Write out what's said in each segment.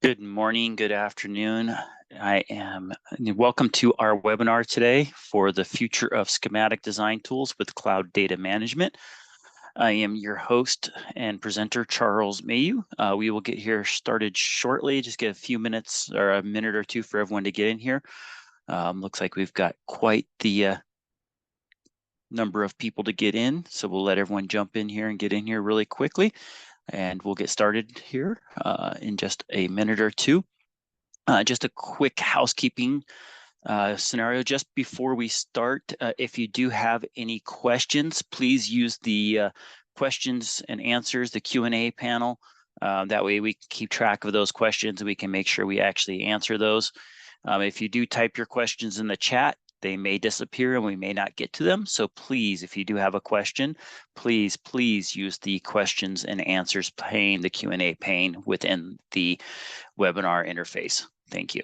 Good morning, good afternoon. Welcome to our webinar today for the future of schematic design tools with cloud data management. I am your host and presenter, Charles Mayu. We will get here started shortly. Just get a few minutes or a minute or two for everyone to get in here. Looks like we've got quite the number of people to get in, so we'll let everyone jump in here and get in here really quickly. And we'll get started here in just a minute or two. Just a quick housekeeping scenario just before we start. If you do have any questions, please use the questions and answers, the Q&A panel. That way we can keep track of those questions and we can make sure we actually answer those. If you do type your questions in the chat, they may disappear and we may not get to them. So please, if you do have a question, please use the questions and answers pane, the Q&A pane within the webinar interface. Thank you.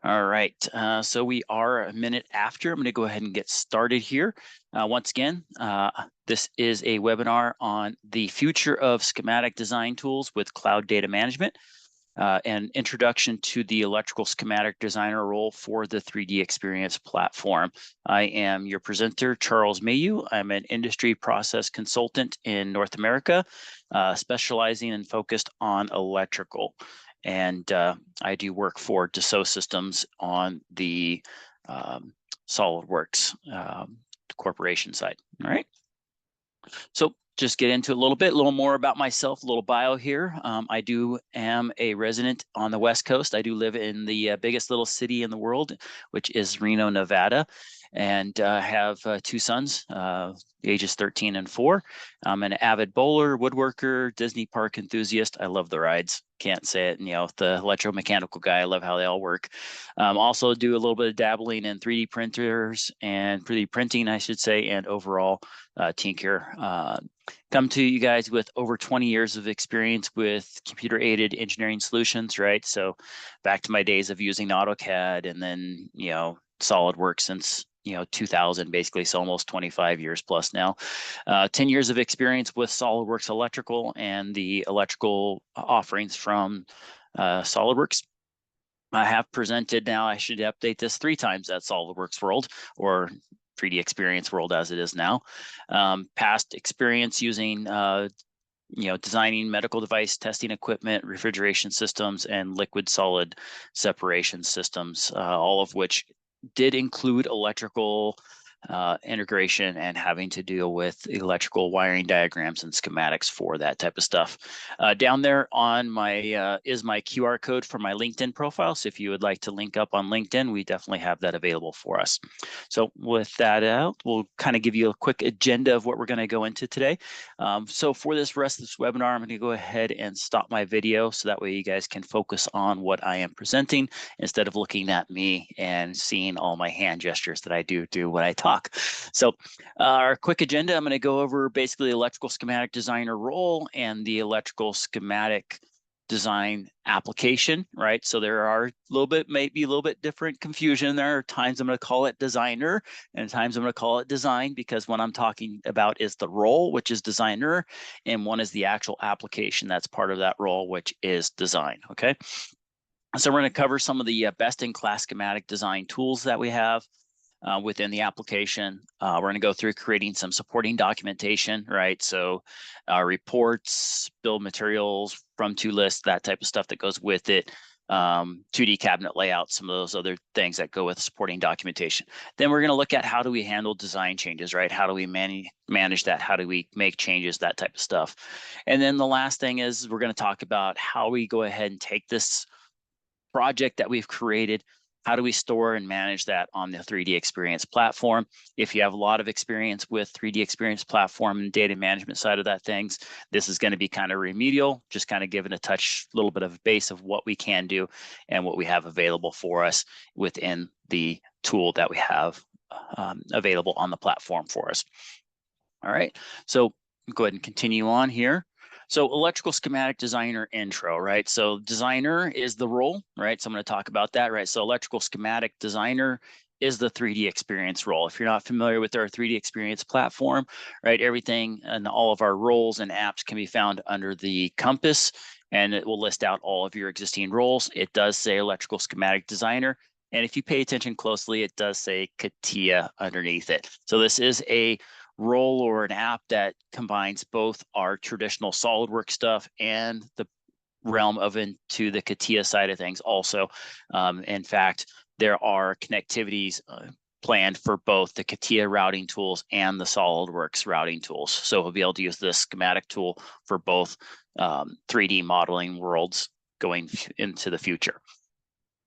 All right, so we are a minute after. I'm going to go ahead and get started here. Once again, this is a webinar on the future of schematic design tools with cloud data management. An introduction to the Electrical Schematic Designer Role for the 3D Experience platform. I am your presenter, Charles Mayu. I'm an industry process consultant in North America, specializing and focused on electrical. And I do work for Dassault Systems on the SolidWorks corporation side. All right. So just get into a little more about myself, a little bio here. I am a resident on the West Coast. I do live in the biggest little city in the world, which is Reno, Nevada, and have two sons, ages 13 and 4. I'm an avid bowler, woodworker, Disney park enthusiast. I love the rides. Can't say it, the electromechanical guy. I love how they all work. Also do a little bit of dabbling in 3D printers and 3D printing, I should say, and overall tinker. Come to you guys with over 20 years of experience with computer-aided engineering solutions, right? So back to my days of using AutoCAD and then, SolidWorks since 2000 basically, so almost 25 years plus now. 10 years of experience with SolidWorks Electrical and the electrical offerings from SolidWorks. I have presented now, I should update this 3 times at SolidWorks World, or 3D Experience World as it is now. Past experience using designing medical device testing equipment, refrigeration systems, and liquid solid separation systems, all of which did include electrical integration and having to deal with electrical wiring diagrams and schematics for that type of stuff. Down there on my is my QR code for my LinkedIn profile. So if you would like to link up on LinkedIn, we definitely have that available for us. So with that out, we'll kind of give you a quick agenda of what we're going to go into today. So for this rest of this webinar, I'm going to go ahead and stop my video so that way you guys can focus on what I am presenting instead of looking at me and seeing all my hand gestures that I do when I talk. So our quick agenda, I'm going to go over basically electrical schematic designer role and the electrical schematic design application, right? So there are maybe a little bit different confusion. There are times I'm going to call it designer and times I'm going to call it design, because what I'm talking about is the role, which is designer, and one is the actual application that's part of that role, which is design. Okay. So we're going to cover some of the best-in-class schematic design tools that we have within the application. We're going to go through creating some supporting documentation, right? So reports, build materials, from-to lists, that type of stuff that goes with it. 2D cabinet layout, some of those other things that go with supporting documentation. Then we're going to look at how do we handle design changes, right? How do we manage that? How do we make changes, that type of stuff? And then the last thing is we're going to talk about how we go ahead and take this project that we've created. How do we store and manage that on the 3D Experience platform? If you have a lot of experience with 3D Experience platform and data management side of that things, this is going to be kind of remedial, just kind of giving a little bit of a base of what we can do and what we have available for us within the tool that we have available on the platform for us. All right, so go ahead and continue on here. So electrical schematic designer intro, right? So designer is the role, right? So I'm going to talk about that, right? So electrical schematic designer is the 3D Experience role. If you're not familiar with our 3D Experience platform, right, everything and all of our roles and apps can be found under the compass and it will list out all of your existing roles. It does say Electrical Schematic Designer. And if you pay attention closely, it does say CATIA underneath it. So this is a role or an app that combines both our traditional SolidWorks stuff and the realm of into the CATIA side of things also. In fact, there are connectivities planned for both the CATIA routing tools and the SolidWorks routing tools. So we'll be able to use this schematic tool for both 3D modeling worlds going into the future.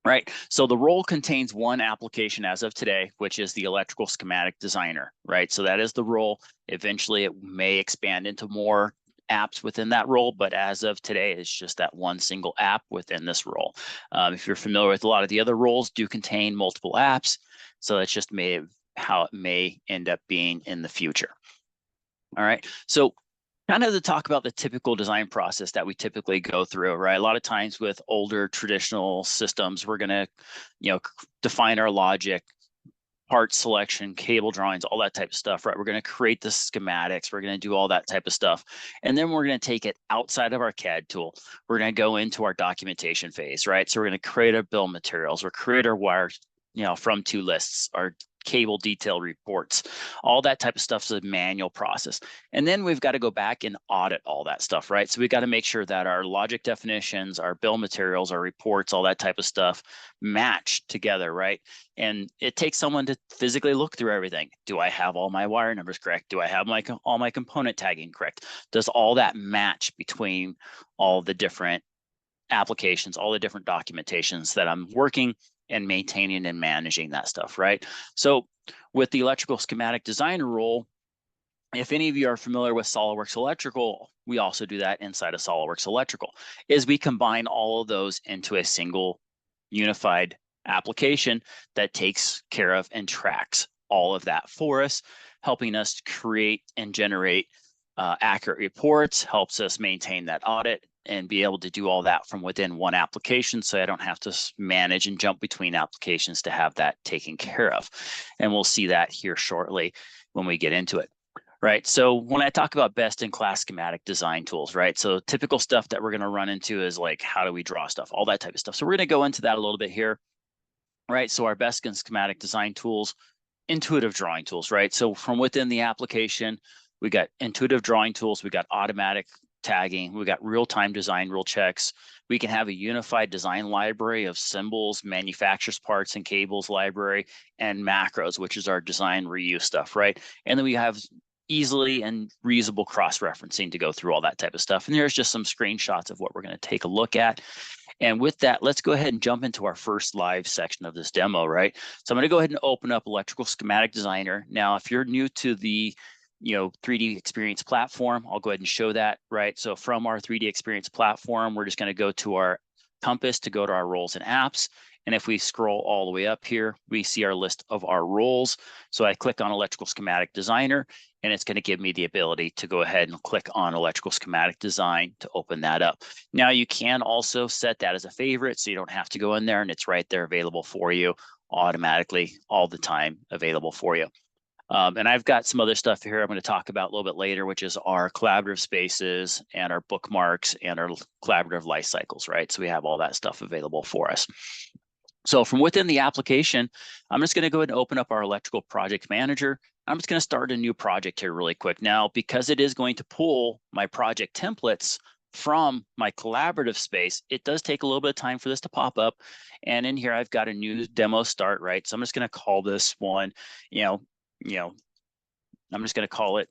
Right, so the role contains one application as of today, which is the Electrical Schematic Designer, right? So that is the role. Eventually it may expand into more apps within that role, but as of today, it's just that one single app within this role. If you're familiar with a lot of the other roles, do contain multiple apps, so that's just how it may end up being in the future. All right, so kind of to talk about the typical design process that we typically go through, right? A lot of times with older traditional systems, we're going to, define our logic, part selection, cable drawings, all that type of stuff, right? We're going to create the schematics. We're going to do all that type of stuff. And then we're going to take it outside of our CAD tool. We're going to go into our documentation phase, right? So we're going to create our bill of materials or create our wires, from to lists, our cable detail reports, all that type of stuff is a manual process. And then we've got to go back and audit all that stuff, right? So we've got to make sure that our logic definitions, our bill of materials, our reports, all that type of stuff match together, right? And it takes someone to physically look through everything. Do I have all my wire numbers correct? Do I have all my component tagging correct? Does all that match between all the different applications, all the different documentations that I'm working and maintaining and managing that stuff, right? So with the Electrical Schematic Designer role, if any of you are familiar with SolidWorks Electrical, we also do that inside of SolidWorks Electrical, is we combine all of those into a single unified application that takes care of and tracks all of that for us, helping us create and generate accurate reports, helps us maintain that audit and be able to do all that from within one application, so I don't have to manage and jump between applications to have that taken care of. And we'll see that here shortly when we get into it. Right, so when I talk about best-in-class schematic design tools, right, so typical stuff that we're going to run into is like, how do we draw stuff, all that type of stuff. So we're going to go into that a little bit here, right? So our best in schematic design tools, intuitive drawing tools, right? So from within the application, we got intuitive drawing tools, we got automatic tagging, we got real-time design rule checks. We can have a unified design library of symbols, manufacturer's parts and cables library, and macros, which is our design reuse stuff, right? And then we have easily and reusable cross-referencing to go through all that type of stuff. And there's just some screenshots of what we're going to take a look at. And with that, let's go ahead and jump into our first live section of this demo, right? So I'm going to go ahead and open up Electrical Schematic Designer. Now, if you're new to the 3D Experience platform, I'll go ahead and show that, right? So from our 3D Experience platform, we're just going to go to our compass to go to our roles and apps. And if we scroll all the way up here, we see our list of our roles. So I click on Electrical Schematic Designer, and it's going to give me the ability to go ahead and click on Electrical Schematic Design to open that up. Now you can also set that as a favorite, so you don't have to go in there, and it's right there available for you automatically all the time available for you. And I've got some other stuff here I'm going to talk about a little bit later, which is our collaborative spaces and our bookmarks and our collaborative life cycles, right? So we have all that stuff available for us. So from within the application, I'm just going to go ahead and open up our electrical project manager. I'm just going to start a new project here really quick. Now, because it is going to pull my project templates from my collaborative space, it does take a little bit of time for this to pop up. And in here, I've got a new demo start, right? So I'm just going to call this one, I'm just going to call it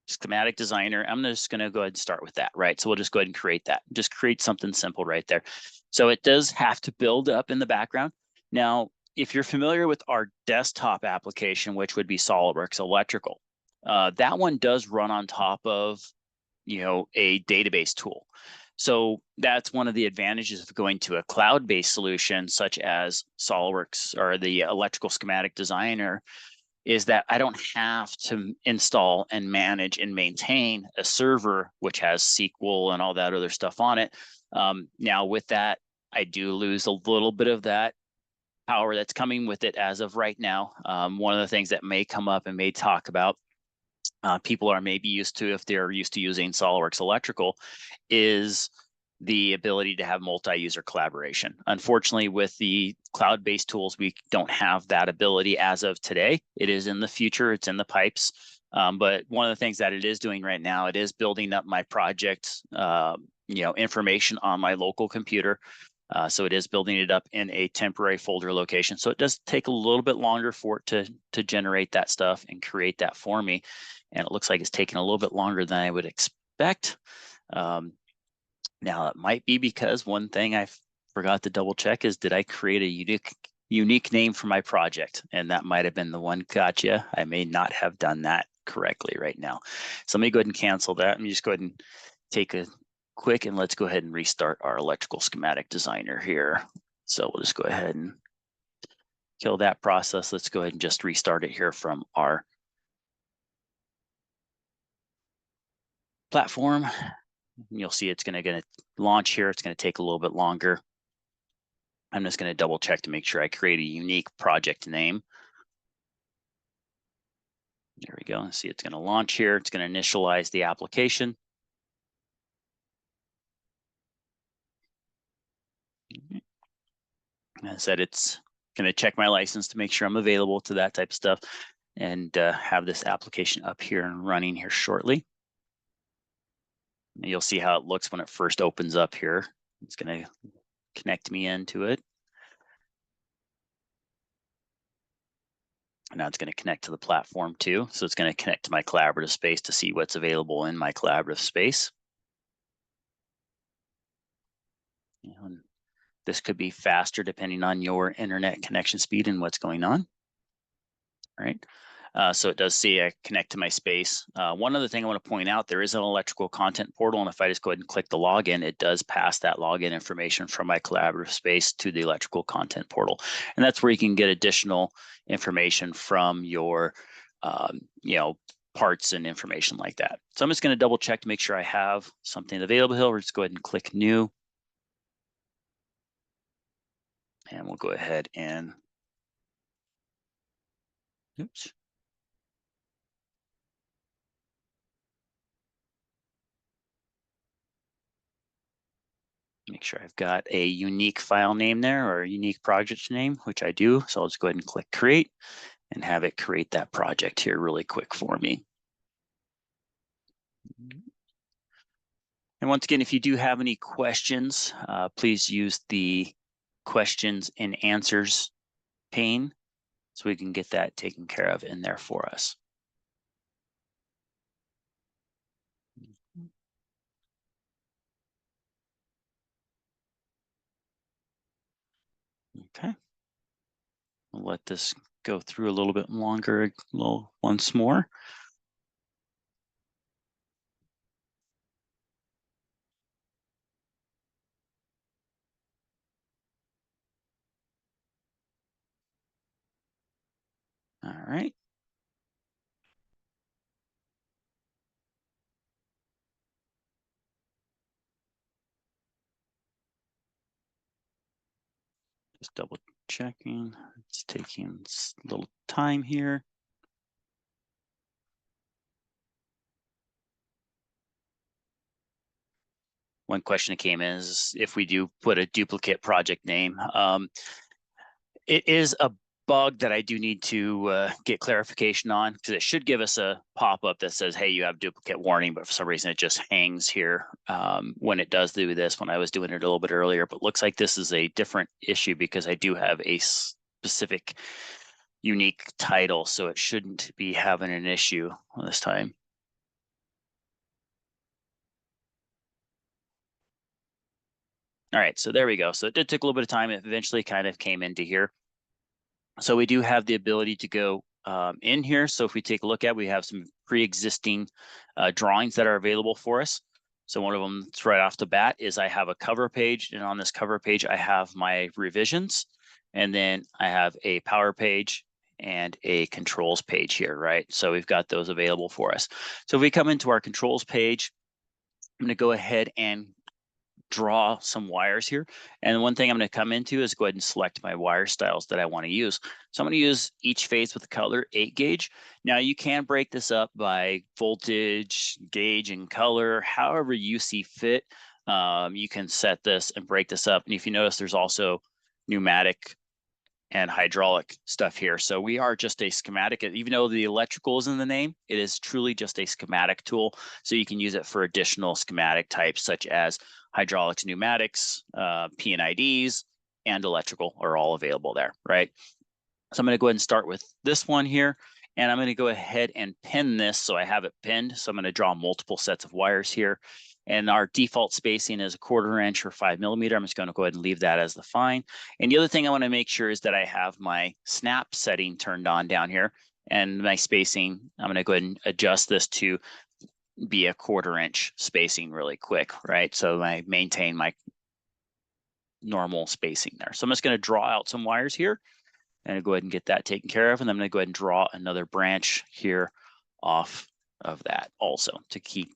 Schematic Designer. I'm just going to go ahead and start with that, right? So we'll just go ahead and create that. Just create something simple right there. So it does have to build up in the background. Now, if you're familiar with our desktop application, which would be SolidWorks Electrical, that one does run on top of, a database tool. So that's one of the advantages of going to a cloud-based solution such as SolidWorks or the Electrical Schematic Designer, is that I don't have to install and manage and maintain a server which has SQL and all that other stuff on it. Now with that, I do lose a little bit of that power that's coming with it as of right now. One of the things that may come up and may talk about people are maybe used to, if they're used to using SOLIDWORKS Electrical, is the ability to have multi-user collaboration. Unfortunately, with the cloud-based tools, we don't have that ability as of today. It is in the future, it's in the pipes. But one of the things that it is doing right now, it is building up my project, information on my local computer. So it is building it up in a temporary folder location. So it does take a little bit longer for it to generate that stuff and create that for me. And it looks like it's taking a little bit longer than I would expect. Now, it might be because one thing I forgot to double check is, did I create a unique name for my project? And that might have been the one. Gotcha. I may not have done that correctly right now. So let me go ahead and cancel that. Let me just go ahead and take a quick, and let's go ahead and restart our electrical schematic designer here. So we'll just go ahead and kill that process. Let's go ahead and just restart it here from our platform. You'll see it's going to launch here. It's going to take a little bit longer. I'm just going to double check to make sure I create a unique project name. There we go. See, it's going to launch here. It's going to initialize the application. As I said, it's going to check my license to make sure I'm available to that type of stuff, and have this application up here and running here shortly. And you'll see how it looks when it first opens up here. It's going to connect me into it. Now it's going to connect to the platform too. So it's going to connect to my collaborative space to see what's available in my collaborative space. And this could be faster depending on your internet connection speed and what's going on. All right. So it does say I connect to my space. One other thing I want to point out, there is an electrical content portal, and if I just go ahead and click the login, it does pass that login information from my collaborative space to the electrical content portal. And that's where you can get additional information from your, parts and information like that. So I'm just going to double check to make sure I have something available here. We'll just go ahead and click new. And we'll go ahead and, oops. Make sure I've got a unique file name there, or a unique project name, which I do. So I'll just go ahead and click create and have it create that project here really quick for me. And once again, if you do have any questions, please use the questions and answers pane so we can get that taken care of in there for us. Okay. We'll let this go through a little bit longer, once more. All right. Just double checking. It's taking a little time here. One question that came in is if we do put a duplicate project name. It is a bug that I do need to get clarification on, because it should give us a pop-up that says, hey, you have duplicate warning, but for some reason it just hangs here when it does do this, when I was doing it a little bit earlier. But looks like this is a different issue because I do have a specific unique title, so it shouldn't be having an issue this time. All right, so there we go. So it did take a little bit of time. It eventually kind of came into here. So we do have the ability to go in here. So if we take a look at, we have some pre-existing drawings that are available for us. So one of them right off the bat is I have a cover page, and on this cover page, I have my revisions, and then I have a power page and a controls page here, right? So we've got those available for us. So if we come into our controls page, I'm going to go ahead and draw some wires here. And one thing I'm going to come into is go ahead and select my wire styles that I want to use. So I'm going to use each phase with the color 8 gauge. Now you can break this up by voltage, gauge, and color, however you see fit. You can set this and break this up. And if you notice, there's also pneumatic and hydraulic stuff here. So we are just a schematic, even though the electrical is in the name, it is truly just a schematic tool. So you can use it for additional schematic types such as hydraulics, pneumatics, P&IDs, and electrical are all available there, right? So I'm going to go ahead and start with this one here, and I'm going to go ahead and pin this so I have it pinned. So I'm going to draw multiple sets of wires here. And our default spacing is 1/4 inch or 5 millimeter. I'm just going to go ahead and leave that as the fine. And the other thing I want to make sure is that I have my snap setting turned on down here. And my spacing, I'm going to go ahead and adjust this to be a 1/4 inch spacing really quick, right? So I maintain my normal spacing there. So I'm just going to draw out some wires here and go ahead and get that taken care of. And I'm going to go ahead and draw another branch here off of that also to keep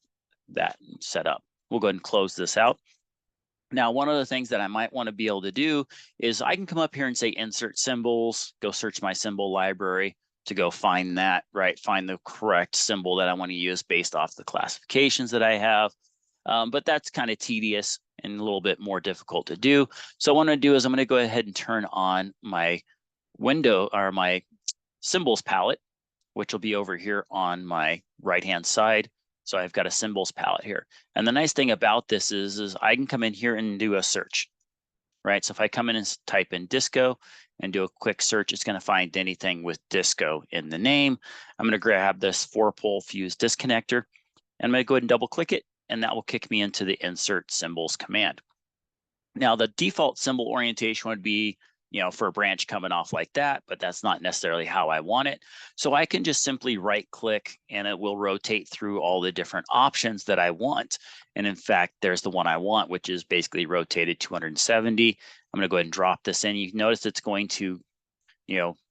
that set up. We'll go ahead and close this out. Now, one of the things that I might want to be able to do is I can come up here and say insert symbols, go search my symbol library to go find that, right? Find the correct symbol that I want to use based off the classifications that I have. But that's kind of tedious and a little bit more difficult to do. So what I'm going to do is I'm going to go ahead and turn on my window or my symbols palette, which will be over here on my right-hand side. So I've got a symbols palette here. And the nice thing about this is I can come in here and do a search, right? So if I come in and type in disco and do a quick search, it's going to find anything with disco in the name. I'm going to grab this 4-pole fuse disconnector, and I'm going to go ahead and double click it, and that will kick me into the insert symbols command. Now the default symbol orientation would be, for a branch coming off like that, but that's not necessarily how I want it. So I can just simply right click and it will rotate through all the different options that I want. And in fact, there's the one I want, which is basically rotated 270. I'm going to go ahead and drop this in. You notice it's going to,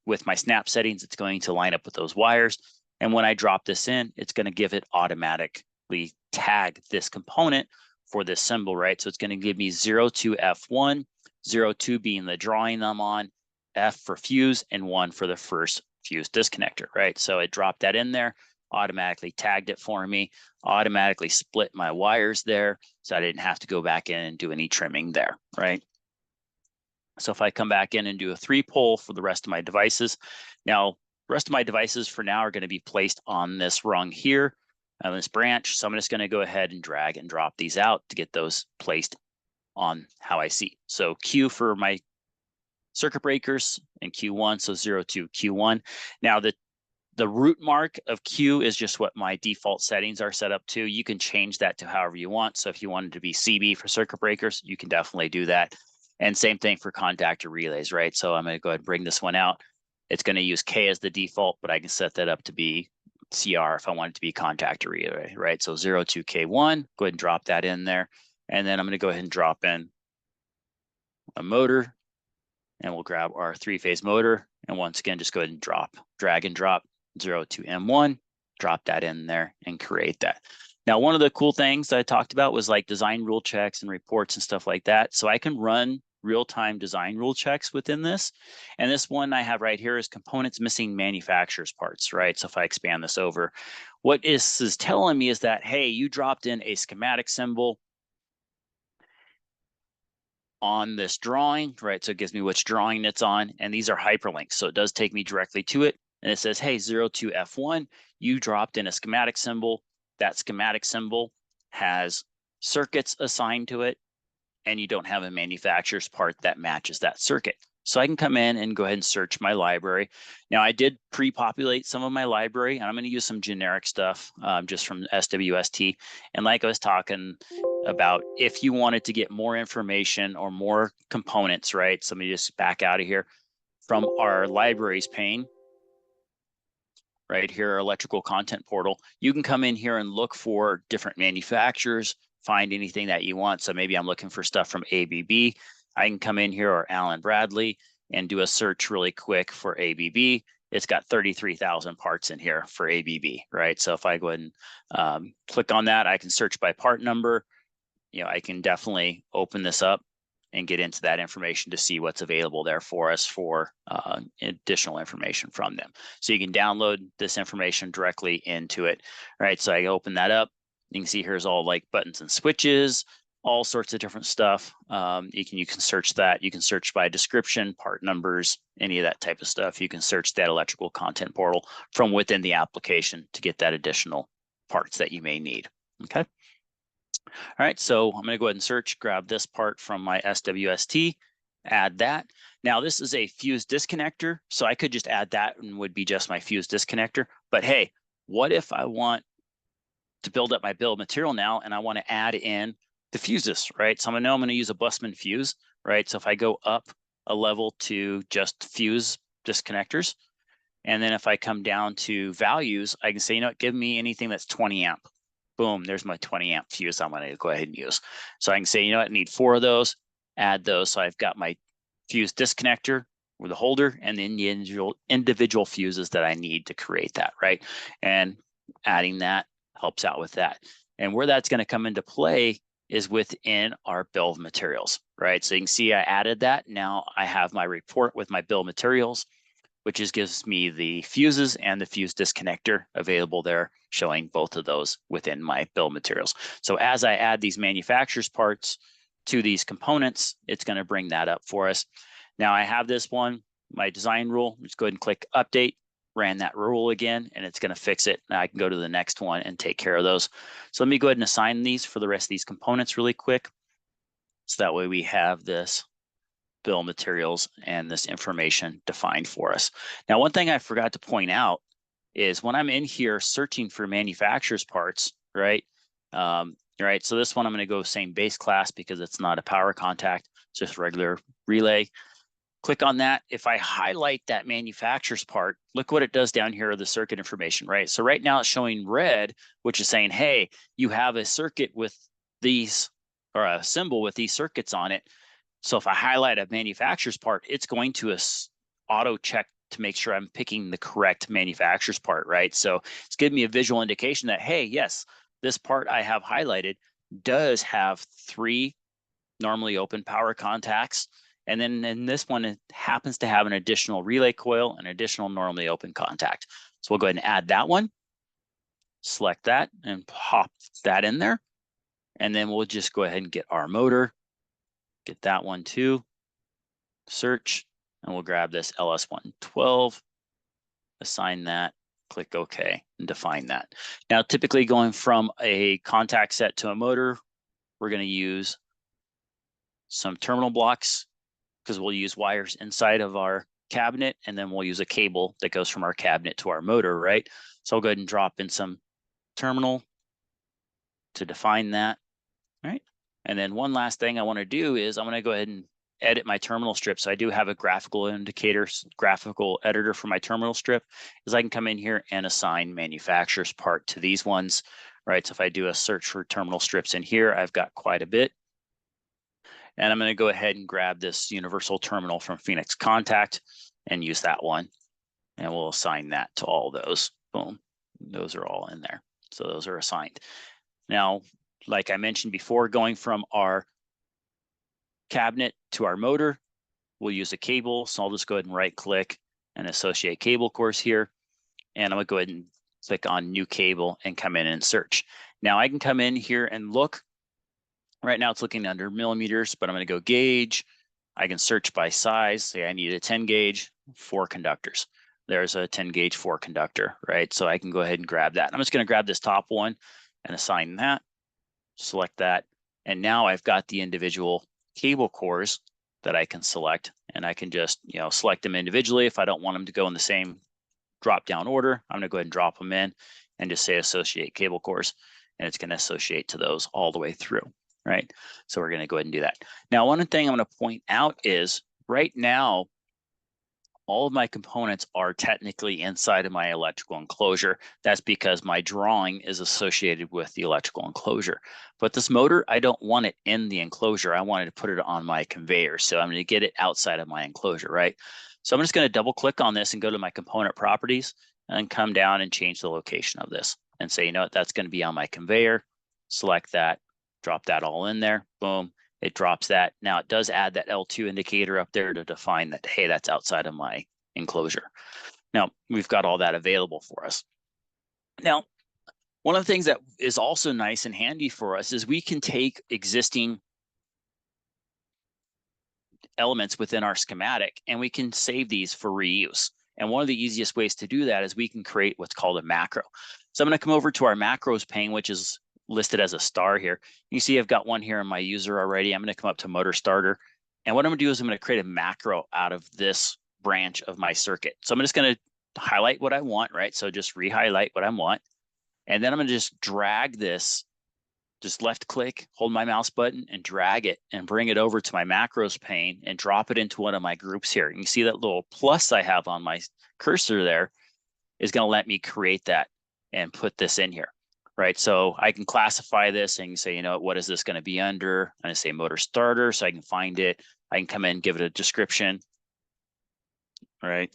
with my snap settings, it's going to line up with those wires. And when I drop this in, it's going to give it automatically tag this component for this symbol, right? So it's going to give me 02F1, 02 being the drawing I'm on, F for fuse, and 1 for the first fuse disconnector, right? So it dropped that in there, automatically tagged it for me, automatically split my wires there, so I didn't have to go back in and do any trimming there, right? So if I come back in and do a 3-pole for the rest of my devices, now the rest of my devices for now are going to be placed on this rung here, on this branch. So I'm just going to go ahead and drag and drop these out to get those placed on how I see. So Q for my circuit breakers and Q1, so 02 Q1. Now the root mark of Q is just what my default settings are set up to. You can change that to however you want. So if you wanted to be CB for circuit breakers, you can definitely do that. And same thing for contactor relays, right? So I'm going to go ahead and bring this one out. It's going to use K as the default, but I can set that up to be CR if I want it to be contactor relay, right? So 02 K1, go ahead and drop that in there. And then I'm going to go ahead and drop in a motor, and we'll grab our 3-phase motor. And once again, just go ahead and drag and drop 02 M1, drop that in there and create that. Now, one of the cool things that I talked about was like design rule checks and reports and stuff like that. So I can run real-time design rule checks within this. And this one I have right here is components missing manufacturer's parts, right? So if I expand this over, what this is telling me is that, hey, you dropped in a schematic symbol on this drawing, right? So it gives me which drawing it's on, and these are hyperlinks. So it does take me directly to it. And it says, hey, 02 F1, you dropped in a schematic symbol. That schematic symbol has circuits assigned to it, and you don't have a manufacturer's part that matches that circuit. So I can come in and go ahead and search my library. Now I did pre-populate some of my library, and I'm going to use some generic stuff just from SWST. And like I was talking about, if you wanted to get more information or more components, right? So let me just back out of here from our libraries pane. Right here, our electrical content portal, you can come in here and look for different manufacturers, find anything that you want. So maybe I'm looking for stuff from ABB. I can come in here or Allen Bradley and do a search really quick for ABB. It's got 33,000 parts in here for ABB, right? So if I go ahead and click on that, I can search by part number. I can definitely open this up and get into that information to see what's available there for us for additional information from them. So you can download this information directly into it. All right, so I open that up. You can see here's all like buttons and switches, all sorts of different stuff. You can search that. You can search by description, part numbers, any of that type of stuff. You can search that electrical content portal from within the application to get that additional parts that you may need. Okay. All right, so I'm going to go ahead and search, grab this part from my SWST, add that. Now this is a fuse disconnector, so I could just add that and would be just my fuse disconnector. But hey, what if I want to build up my bill of material now and I want to add in the fuses, right? So I'm going to use a Busman fuse, right? So if I go up a level to just fuse disconnectors, and then if I come down to values, I can say, give me anything that's 20 amp. Boom, there's my 20 amp fuse I'm going to go ahead and use. So I can say, I need 4 of those, add those. So I've got my fuse disconnector with a holder and then the individual fuses that I need to create that, right? And adding that helps out with that. And where that's going to come into play is within our bill of materials, right? So you can see I added that. Now I have my report with my bill of materials, which gives me the fuses and the fuse disconnector available there, showing both of those within my bill of materials. So as I add these manufacturer's parts to these components, it's going to bring that up for us. Now I have this one, my design rule. Just go ahead and click update, ran that rule again, and it's going to fix it. Now I can go to the next one and take care of those. So let me go ahead and assign these for the rest of these components really quick. So that way we have this bill of materials and this information defined for us. Now, one thing I forgot to point out is when I'm in here searching for manufacturer's parts, right? Right. So this one I'm going to go same base class because it's not a power contact, it's just regular relay. Click on that. If I highlight that manufacturer's part, look what it does down here, the circuit information, right? So right now it's showing red, which is saying, hey, you have a circuit with these, or a symbol with these circuits on it. So if I highlight a manufacturer's part, it's going to auto check to make sure I'm picking the correct manufacturer's part, right? So it's giving me a visual indication that, hey, yes, this part I have highlighted does have 3 normally open power contacts. And then in this one, it happens to have an additional relay coil and additional normally open contact. So we'll go ahead and add that one, select that and pop that in there. And then we'll just go ahead and get our motor. Get that one too, search, and we'll grab this LS112, assign that, click OK, and define that. Now, typically going from a contact set to a motor, we're going to use some terminal blocks because we'll use wires inside of our cabinet, and then we'll use a cable that goes from our cabinet to our motor, right? So I'll go ahead and drop in some terminal to define that, right? And then one last thing I want to do is I'm going to go ahead and edit my terminal strip. So I do have a graphical editor for my terminal strip, is I can come in here and assign manufacturer's part to these ones, right? So if I do a search for terminal strips in here, I've got quite a bit. And I'm going to go ahead and grab this universal terminal from Phoenix Contact and use that one. And we'll assign that to all those. Boom. Those are all in there. So those are assigned. Now, like I mentioned before, going from our cabinet to our motor, we'll use a cable. So I'll just go ahead and right click and associate cable course here. And I'm going to go ahead and click on new cable and come in and search. Now I can come in here and look. Right now it's looking under millimeters, but I'm going to go gauge. I can search by size. Say I need a 10 gauge, 4 conductors. There's a 10 gauge 4 conductor, right? So I can go ahead and grab that. I'm just going to grab this top one and assign that. Select that, and now I've got the individual cable cores that I can select, and I can just select them individually. If I don't want them to go in the same drop down order, I'm going to go ahead and drop them in and just say associate cable cores, and it's going to associate to those all the way through, right? So we're going to go ahead and do that. Now, one thing I'm going to point out is right now all of my components are technically inside of my electrical enclosure. That's because my drawing is associated with the electrical enclosure. But this motor, I don't want it in the enclosure. I wanted to put it on my conveyor. So I'm going to get it outside of my enclosure, right? So I'm just going to double click on this and go to my component properties and come down and change the location of this and say, that's going to be on my conveyor. Select that, drop that all in there, boom, it drops that. Now it does add that L2 indicator up there to define that, hey, that's outside of my enclosure. Now we've got all that available for us. Now, one of the things that is also nice and handy for us is we can take existing elements within our schematic and we can save these for reuse. And one of the easiest ways to do that is we can create what's called a macro. So I'm going to come over to our macros pane, which is listed as a star here. You see I've got one here in my user already. I'm going to come up to motor starter. And what I'm going to do is I'm going to create a macro out of this branch of my circuit. So I'm just going to highlight what I want, right? So just re-highlight what I want. And then I'm going to just drag this, just left click, hold my mouse button and drag it and bring it over to my macros pane and drop it into one of my groups here. And you see that little plus I have on my cursor there is going to let me create that and put this in here, right? So I can classify this and say, you know, what is this going to be under? I'm going to say motor starter so I can find it. I can come in, give it a description, right?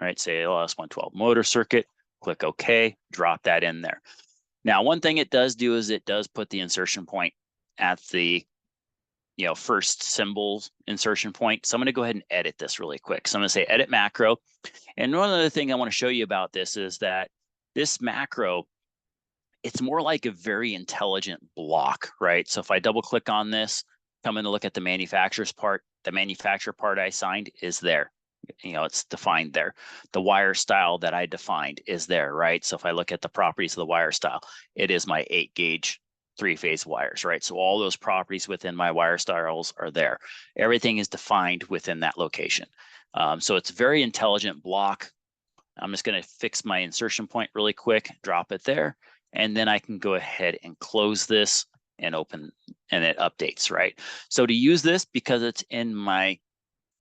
All right, say LS112 motor circuit, click OK, drop that in there. Now, one thing it does do is it does put the insertion point at the first symbol insertion point. So I'm going to go ahead and edit this really quick. So I'm going to say edit macro. And one other thing I want to show you about this is that this macro, it's more like a very intelligent block, right? So if I double click on this, come in to look at the manufacturer's part, the manufacturer part I assigned is there. It's defined there. The wire style that I defined is there, right? So if I look at the properties of the wire style, it is my 8-gauge 3-phase wires, right? So all those properties within my wire styles are there. Everything is defined within that location. So it's a very intelligent block. I'm just going to fix my insertion point really quick, drop it there, and then I can go ahead and close this and open, and it updates, right? So to use this, because it's in my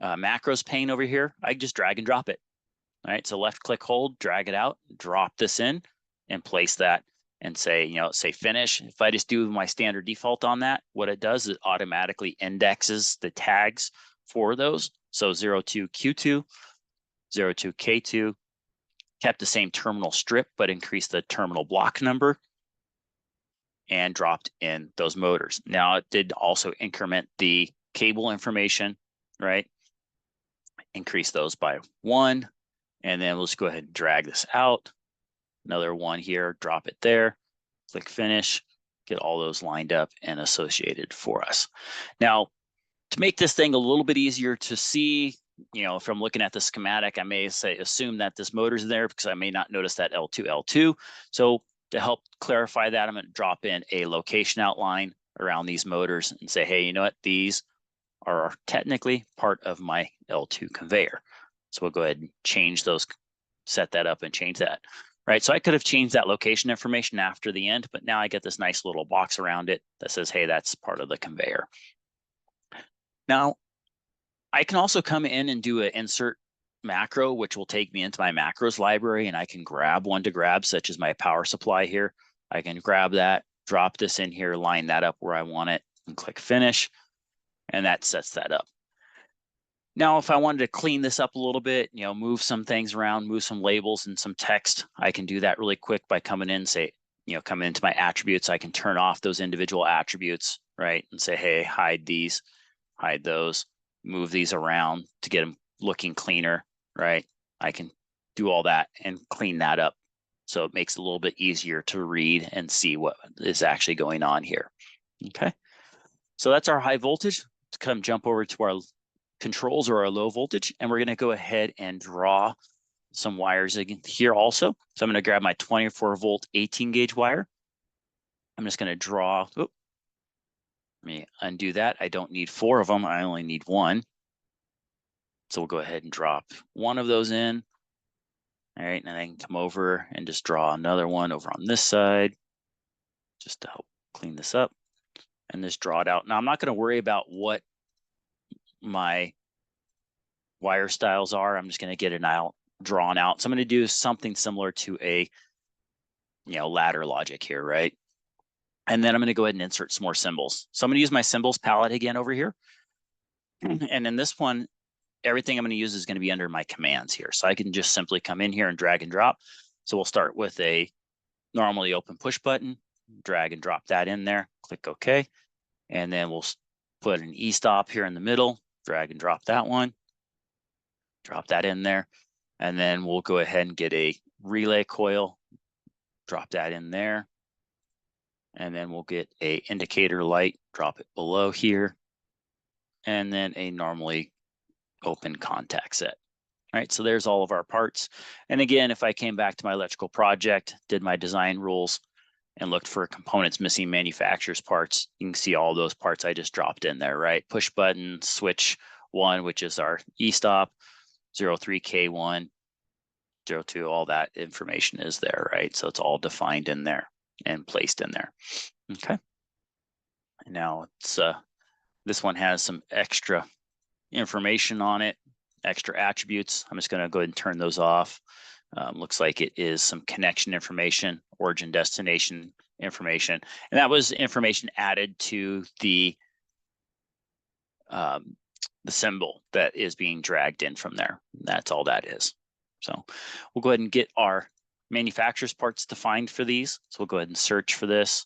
macros pane over here, I just drag and drop it. All right, so left click hold, drag it out, drop this in and place that and say, say finish. If I just do my standard default on that, what it does is it automatically indexes the tags for those. So 02Q2, 02K2, kept the same terminal strip, but increased the terminal block number and dropped in those motors. Now it did also increment the cable information, right? Increase those by 1, and then we'll just go ahead and drag this out. Another 1 here, drop it there, click finish, get all those lined up and associated for us. Now, to make this thing a little bit easier to see, if I'm looking at the schematic, I may assume that this motor's there because I may not notice that L2. So to help clarify that, I'm going to drop in a location outline around these motors and say, hey, you know what, these are technically part of my L2 conveyor. So we'll go ahead and change those, set that up and change that, right? So I could have changed that location information after the end, but now I get this nice little box around it that says, hey, that's part of the conveyor. Now, I can also come in and do an insert macro, which will take me into my macros library, and I can grab one to grab, such as my power supply here. I can grab that, drop this in here, line that up where I want it, and click finish. And that sets that up. Now, if I wanted to clean this up a little bit, move some things around, move some labels and some text, I can do that really quick by coming in, come into my attributes. I can turn off those individual attributes, right? And say, hey, hide these, hide those, move these around to get them looking cleaner, right? I can do all that and clean that up. So it makes it a little bit easier to read and see what is actually going on here. Okay. So that's our high voltage. To come jump over to our controls or our low voltage, and we're going to go ahead and draw some wires again here also. So I'm going to grab my 24-volt 18-gauge wire. I'm just going to draw. Let me undo that. I don't need 4 of them. I only need 1. So we'll go ahead and drop one of those in. All right, and I can come over and just draw another one over on this side, just to help clean this up. And just draw it out. Now I'm not going to worry about what my wire styles are. I'm just going to get it out, drawn out. So I'm going to do something similar to a, ladder logic here, right? And then I'm going to go ahead and insert some more symbols. So I'm going to use my symbols palette again over here. And in this one, everything I'm going to use is going to be under my commands here. So I can just simply come in here and drag and drop. So we'll start with a normally open push button, drag and drop that in there, click OK. And then we'll put an E-stop here in the middle, drag and drop that one, drop that in there. And then we'll go ahead and get a relay coil, drop that in there. And then we'll get a indicator light, drop it below here. And then a normally open contact set. All right, so there's all of our parts. And again, if I came back to my electrical project, did my design rules, and looked for components missing manufacturer's parts, you can see all those parts I just dropped in there, right? Push button, switch 1, which is our E-stop, 03K1, 02, all that information is there, right? So it's all defined in there and placed in there. Okay. And now it's this one has some extra information on it, extra attributes. I'm just going to go ahead and turn those off. Looks like it is some connection information, origin destination information, and that was information added to the symbol that is being dragged in from there. That's all that is. So we'll go ahead and get our manufacturer's parts defined for these. So we'll go ahead and search for this,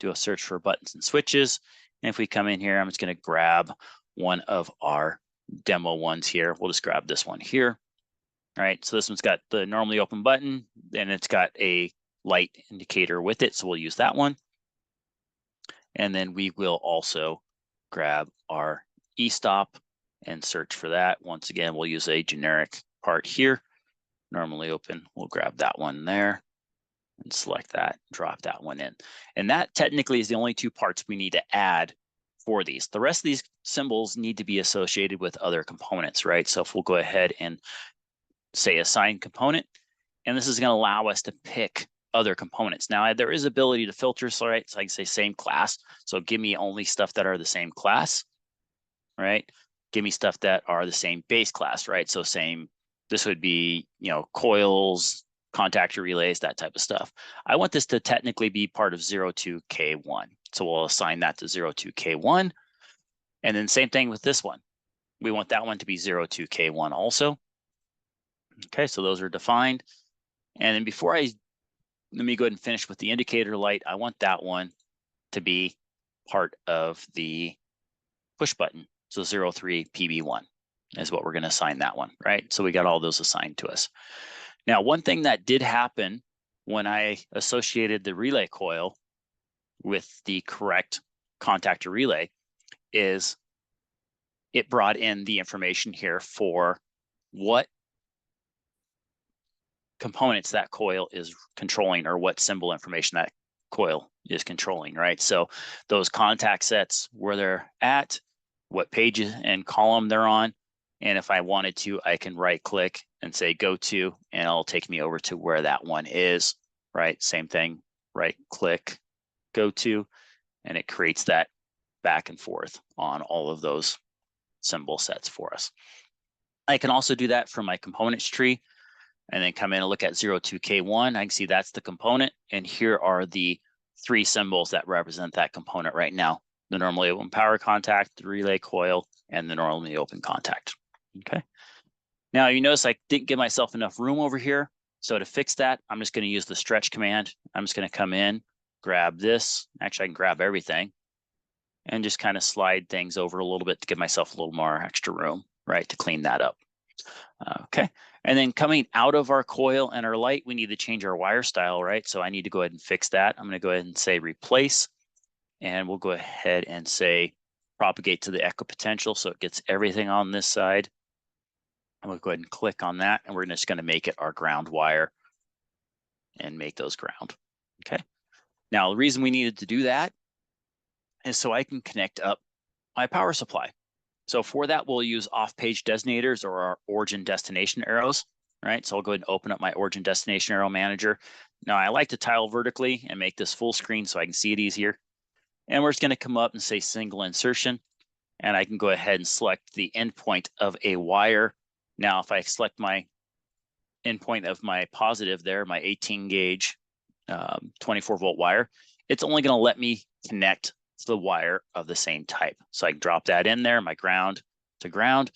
do a search for buttons and switches. And if we come in here, I'm just going to grab one of our demo ones here. We'll just grab this one here. All right, so this one's got the normally open button, and it's got a light indicator with it, so we'll use that one. And then we will also grab our E-stop and search for that. Once again, we'll use a generic part here. Normally open, we'll grab that one there and select that, drop that one in. And that technically is the only 2 parts we need to add for these. The rest of these symbols need to be associated with other components, right? So if we'll go ahead and say assign component, and this is going to allow us to pick other components. Now there is ability to filter, so right, so I can say same class, so give me only stuff that are the same class, right? Give me stuff that are the same base class, right? So same, this would be, you know, coils, contactor relays, that type of stuff. I want this to technically be part of 02K1, so we'll assign that to 02K1. And then same thing with this one, we want that one to be 02K1 also. Okay, so those are defined. And then before let me go ahead and finish with the indicator light. I want that one to be part of the push button. So 03PB1 is what we're going to assign that one, right? So we got all those assigned to us. Now, one thing that did happen when I associated the relay coil with the correct contactor relay is it brought in the information here for what components that coil is controlling, or what symbol information that coil is controlling, right? So those contact sets, where they're at, what page and column they're on, and if I wanted to, I can right click and say go to, and it'll take me over to where that one is, right? Same thing, right click, go to, and it creates that back and forth on all of those symbol sets for us. I can also do that from my components tree, and then come in and look at 02K1. I can see that's the component, and here are the 3 symbols that represent that component right now: the normally open power contact, the relay coil, and the normally open contact. Okay. Now you notice I didn't give myself enough room over here, so to fix that, I'm just going to use the stretch command. I'm just going to come in, grab this. Actually, I can grab everything and just kind of slide things over a little bit to give myself a little more extra room, right, to clean that up. Okay. And then coming out of our coil and our light, we need to change our wire style, right? So I need to go ahead and fix that. I'm going to go ahead and say replace, and we'll go ahead and say propagate to the equipotential, so it gets everything on this side. And we'll go ahead and click on that, and we're just going to make it our ground wire and make those ground. Okay. Now, the reason we needed to do that is so I can connect up my power supply. So for that, we'll use off-page designators, or our origin destination arrows, right? So I'll go ahead and open up my origin destination arrow manager. Now I like to tile vertically and make this full screen so I can see it easier. And we're just going to come up and say single insertion, and I can go ahead and select the endpoint of a wire. Now, if I select my endpoint of my positive there, my 18 gauge 24 volt wire, it's only going to let me connect to the wire of the same type. So I can drop that in there, my ground to ground.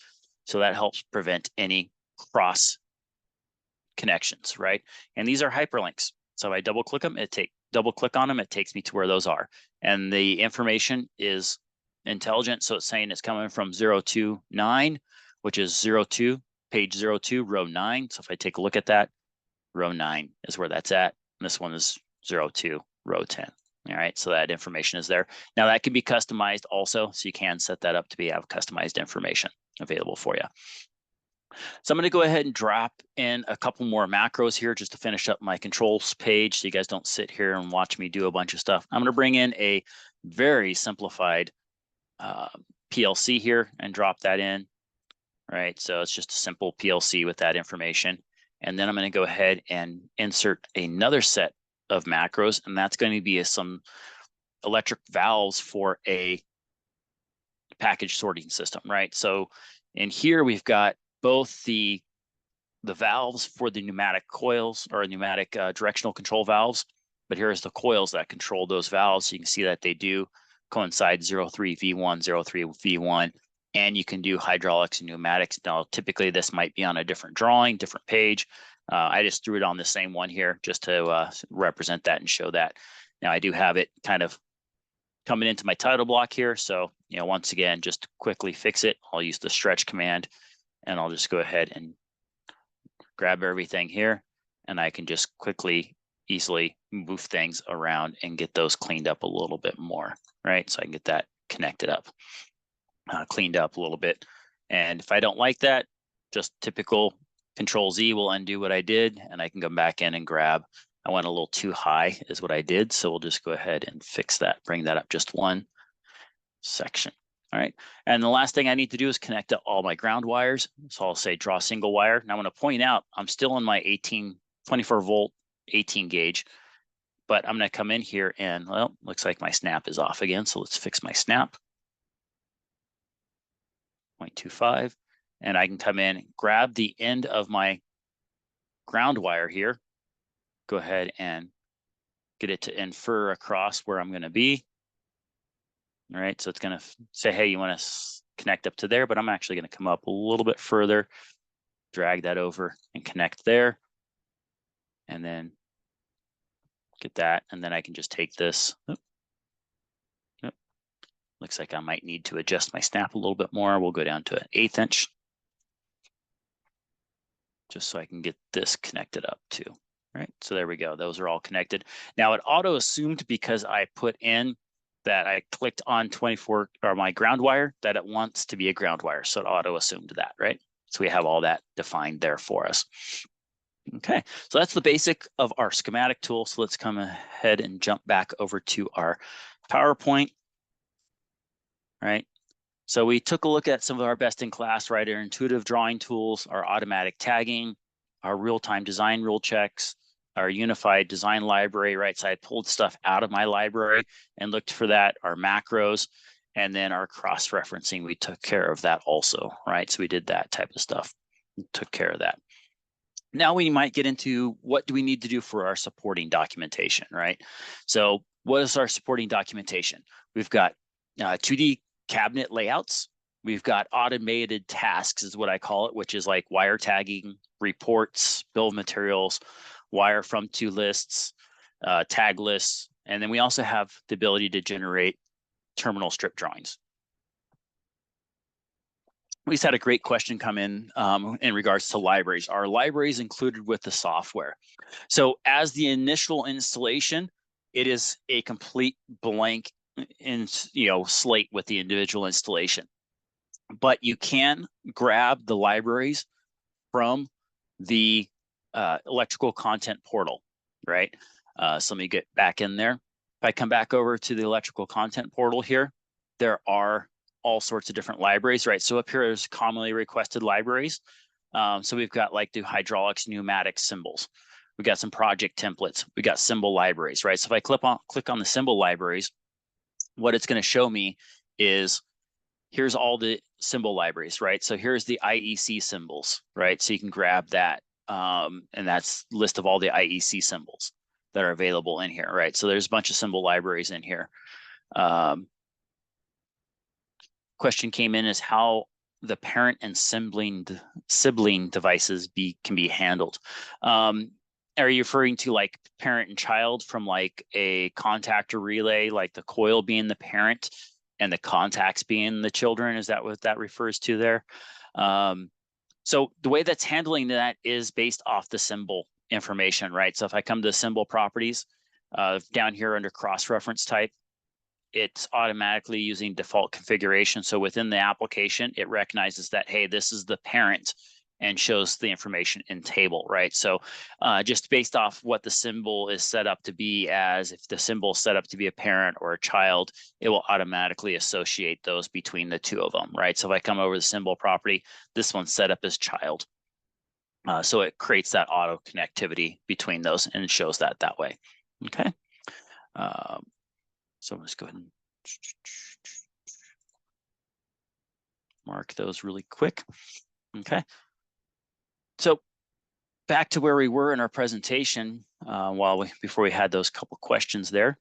So that helps prevent any cross connections, right? And these are hyperlinks. So if I double click them, double click on them, it takes me to where those are. And the information is intelligent. So it's saying it's coming from 029, which is 02, page 02, row 9. So if I take a look at that, row 9 is where that's at. And this one is 02, row 10. All right, so that information is there. Now that can be customized also, so you can set that up to have customized information available for you. So I'm going to go ahead and drop in a couple more macros here just to finish up my controls page so you guys don't sit here and watch me do a bunch of stuff. I'm going to bring in a very simplified PLC here and drop that in. Right, so it's just a simple PLC with that information. And then I'm going to go ahead and insert another set of macros, and that's going to be some electric valves for a package sorting system, right? So in here we've got both the valves for the pneumatic coils or pneumatic directional control valves, but here's the coils that control those valves. So you can see that they do coincide 03V1, 03V1, and you can do hydraulics and pneumatics. Now, typically this might be on a different drawing, different page. I just threw it on the same one here just to represent that and show that. Now I do have it kind of coming into my title block here. So, once again, just to quickly fix it, I'll use the stretch command and I'll just go ahead and grab everything here, and I can just quickly, easily move things around and get those cleaned up a little bit more, right? So I can get that connected up, cleaned up a little bit. And if I don't like that, just typical Control Z will undo what I did, and I can come back in and grab. I went a little too high is what I did. So we'll just go ahead and fix that, bring that up just one section. All right, and the last thing I need to do is connect up all my ground wires. So I'll say draw single wire. Now I want to point out I'm still in my 24 volt 18 gauge, but I'm going to come in here and, well, looks like my snap is off again. So let's fix my snap. 0.25, and I can come in, grab the end of my ground wire here, go ahead and get it to infer across where I'm going to be. All right, so it's going to say, hey, you want to connect up to there, but I'm actually going to come up a little bit further, drag that over and connect there, and then get that. And then I can just take this. Looks like I might need to adjust my snap a little bit more. We'll go down to an 1/8 inch, just so I can get this connected up too. Right, so there we go. Those are all connected. Now it auto assumed, because I put in that I clicked on 24 or my ground wire, that it wants to be a ground wire. So it auto assumed that, right? So we have all that defined there for us. Okay, so that's the basic of our schematic tool. So let's come ahead and jump back over to our PowerPoint. Right, so we took a look at some of our best in class, right? Our intuitive drawing tools, our automatic tagging, our real-time design rule checks, our unified design library, right? So I pulled stuff out of my library and looked for that, our macros, and then our cross-referencing, we took care of that also, right? So we did that type of stuff, took care of that. Now we might get into what do we need to do for our supporting documentation, right? So what is our supporting documentation? We've got 2D cabinet layouts. We've got automated tasks is what I call it, which is like wire tagging, reports, bill of materials, wire from to lists, tag lists. And then we also have the ability to generate terminal strip drawings. We just had a great question come in regards to libraries. Are libraries included with the software? So as the initial installation, it is a complete blank slate with the individual installation. But you can grab the libraries from the electrical content portal, right? So let me get back in there. If I come back over to the electrical content portal here, there are all sorts of different libraries, right? So up here is commonly requested libraries. So we've got like the hydraulics, pneumatic symbols. We got some project templates. We got symbol libraries, right? So if I click on the symbol libraries, what it's going to show me is here's all the symbol libraries, right? So here's the IEC symbols, right? So you can grab that, and that's a list of all the IEC symbols that are available in here, right? So there's a bunch of symbol libraries in here. Question came in is how the parent and sibling devices can be handled. Are you referring to like parent and child from like a contactor relay, like the coil being the parent and the contacts being the children? Is that what that refers to there? So the way that's handling that is based off the symbol information, right? So if I come to symbol properties, down here under cross-reference type, it's automatically using default configuration. So within the application, it recognizes that, hey, this is the parent and shows the information in table, right? So just based off what the symbol is set up to be as, if the symbol is set up to be a parent or a child, it will automatically associate those between the two of them, right? So if I come over the symbol property, this one's set up as child. So it creates that auto connectivity between those and it shows that way, okay? So let's go ahead and mark those really quick, okay? So back to where we were in our presentation before we had those couple questions there.